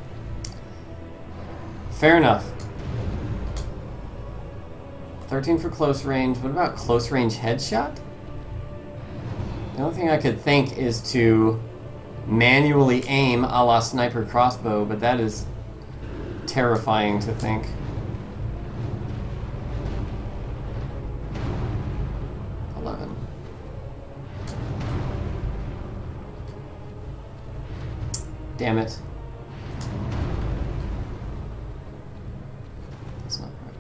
Fair enough. 13 for close range. What about close range headshot? The only thing I could think is to manually aim a la sniper crossbow, but that is terrifying to think. Damn it. That's not right.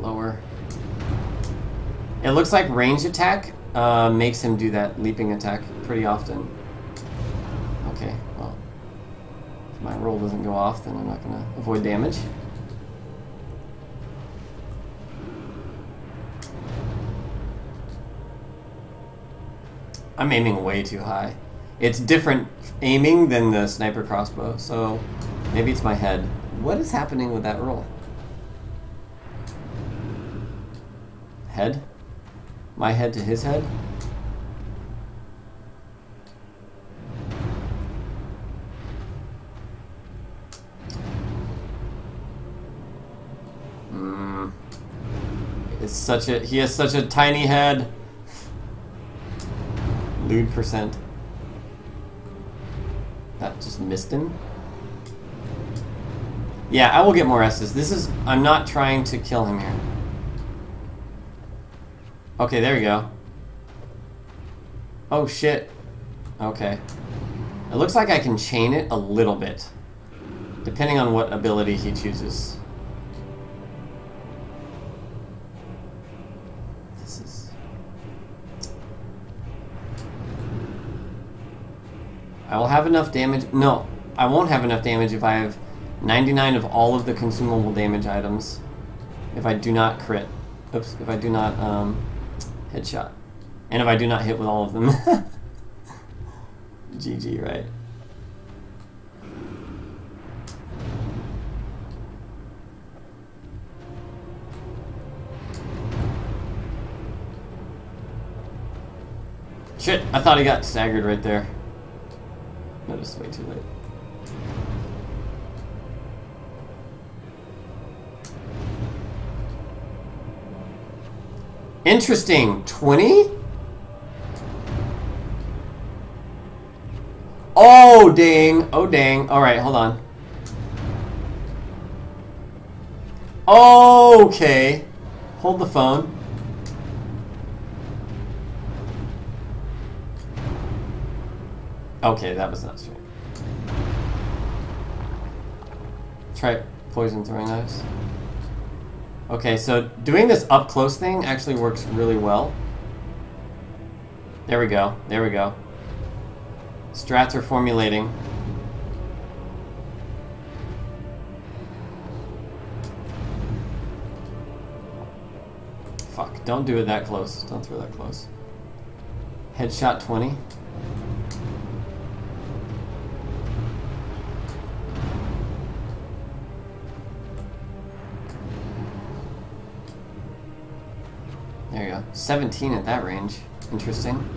Lower. It looks like range attack makes him do that leaping attack pretty often. Okay, well, if my roll doesn't go off, then I'm not going to avoid damage. I'm aiming way too high. It's different aiming than the sniper crossbow, so maybe it's my head. What is happening with that roll? Head? My head to his head? It's such a, he has such a tiny head. Lewd percent. That just missed him. Yeah, I will get more S's. This is, I'm not trying to kill him here. Okay, there you go. Oh shit. Okay. It looks like I can chain it a little bit, depending on what ability he chooses. This is... I will have enough damage. No, I won't have enough damage if I have 99 of all of the consumable damage items. If I do not crit. Oops, if I do not headshot. And if I do not hit with all of them. GG, right? Shit, I thought he got staggered right there. No, just way too late. Interesting. 20? Oh, dang. Oh, dang. All right, hold on. Okay. Hold the phone. Okay, that was not straight. Try poison throwing knives. Okay, so doing this up close thing actually works really well. There we go. There we go. Strats are formulating. Fuck, don't do it that close. Don't throw that close. Headshot 20. There you go. 17 at that range. Interesting.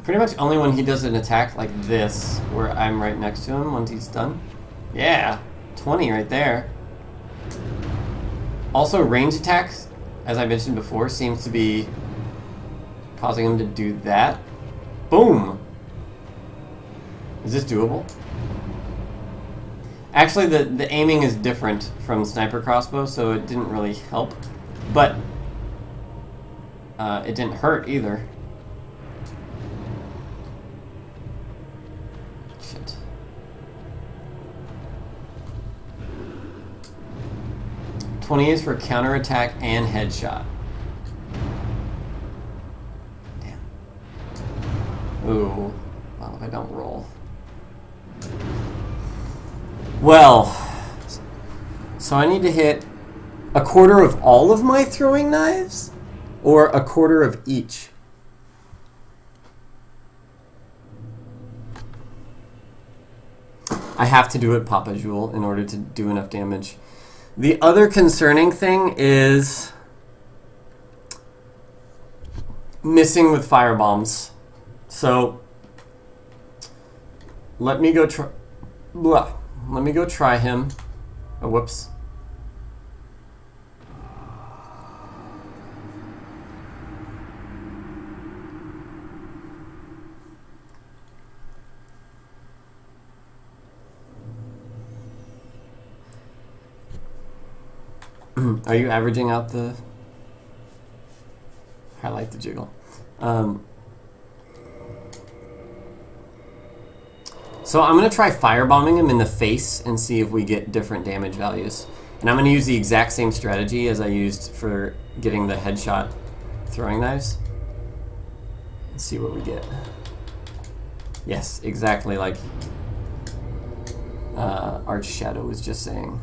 Pretty much only when he does an attack like this, where I'm right next to him once he's done. Yeah, 20 right there. Also, range attacks, as I mentioned before, seems to be causing him to do that. Boom! Is this doable? Actually, the aiming is different from sniper crossbow, so it didn't really help. But it didn't hurt either. Shit. $20 is for counterattack and headshot. Damn. Ooh. Well, if I don't roll. Well, so I need to hit a quarter of all of my throwing knives? Or a quarter of each? I have to do it Papa Jewel in order to do enough damage. The other concerning thing is missing with firebombs. So let me go try. Let me go try him. Oh, whoops. Are you averaging out the Highlight the jiggle. So I'm going to try firebombing him in the face and see if we get different damage values. And I'm going to use the exact same strategy as I used for getting the headshot throwing knives. Let's see what we get. Yes, exactly like Arch Shadow was just saying.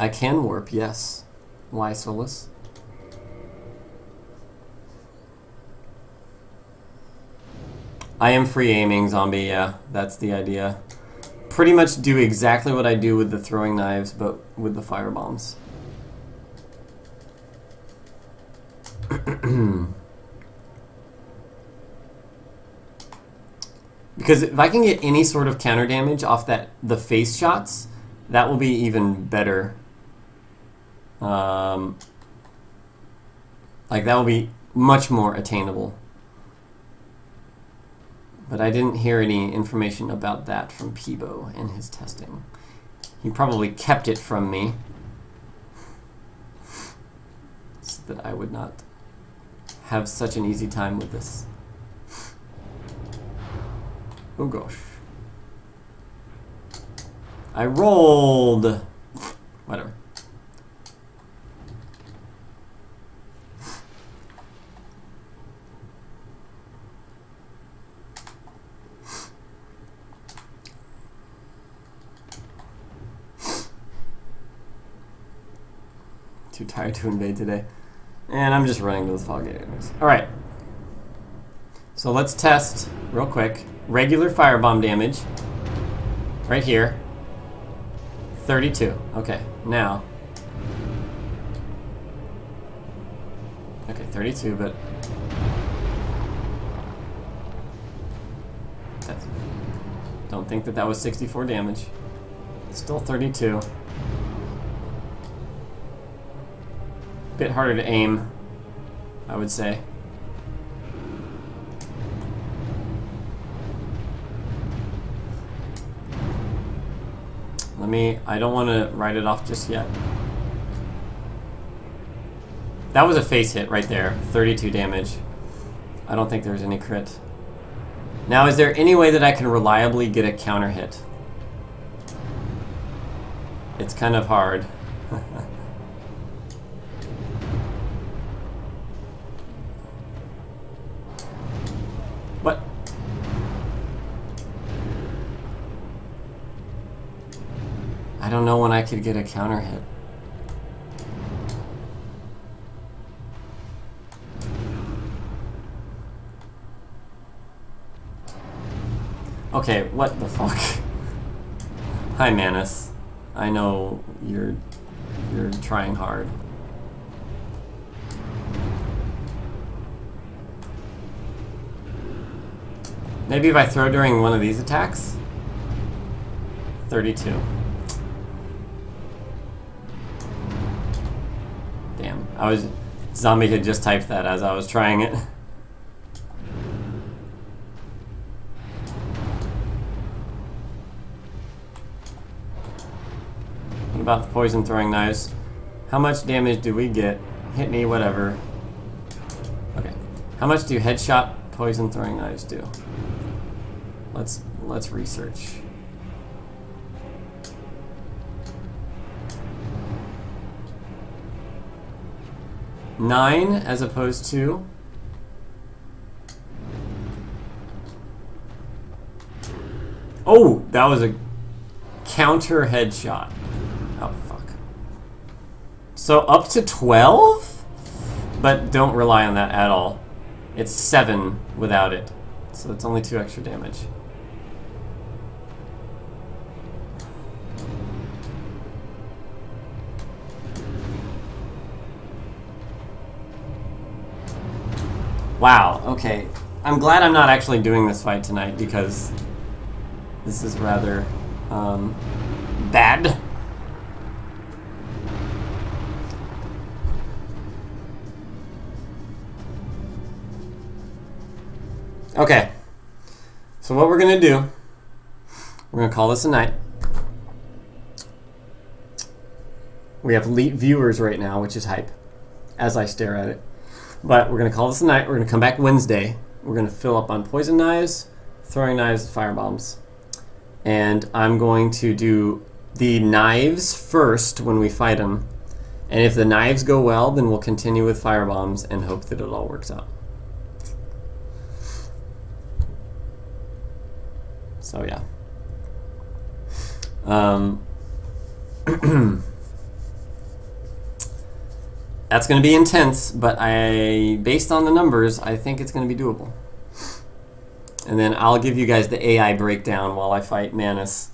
I can warp, yes. Why, Solus? I am free aiming, zombie, yeah. That's the idea. Pretty much do exactly what I do with the throwing knives, but with the firebombs. Because if I can get any sort of counter damage off the face shots, that will be even better. Like that will be much more attainable. But I didn't hear any information about that from Peebo in his testing. He probably kept it from me so that I would not have such an easy time with this. Oh gosh. I rolled. Whatever. Too tired to invade today. And I'm just running to the fog gate anyways. Alright. So let's test real quick. Regular firebomb damage. Right here. 32. Okay, now. Okay, 32, but don't think that was 64 damage. Still 32. Bit harder to aim, I would say. I don't want to write it off just yet. That was a face hit right there, 32 damage. I don't think there's any crit. Now, is there any way that I can reliably get a counter hit? It's kind of hard. What? I don't know when I could get a counter hit. Okay, what the fuck? Hi, Manus. I know you're trying hard. Maybe if I throw during one of these attacks? 32. Damn, Zombie had just typed that as I was trying it. What about the poison throwing knives? How much damage do we get? Hit me, whatever. Okay. How much do headshot poison throwing knives do? Let's research. Nine as opposed to oh, that was a counter headshot. Oh fuck. So up to 12? But don't rely on that at all. It's 7 without it. So it's only 2 extra damage. Wow, okay. I'm glad I'm not actually doing this fight tonight because this is rather bad. Okay, so what we're gonna do We're going to call this a night. We have elite viewers right now, which is hype, as I stare at it. But we're going to call this a night. We're going to come back Wednesday. We're going to fill up on poison knives, throwing knives, fire bombs. And I'm going to do the knives first when we fight them. And if the knives go well, then we'll continue with fire bombs and hope that it all works out. So yeah. That's going to be intense, but based on the numbers, I think it's going to be doable. And then I'll give you guys the AI breakdown while I fight Manus.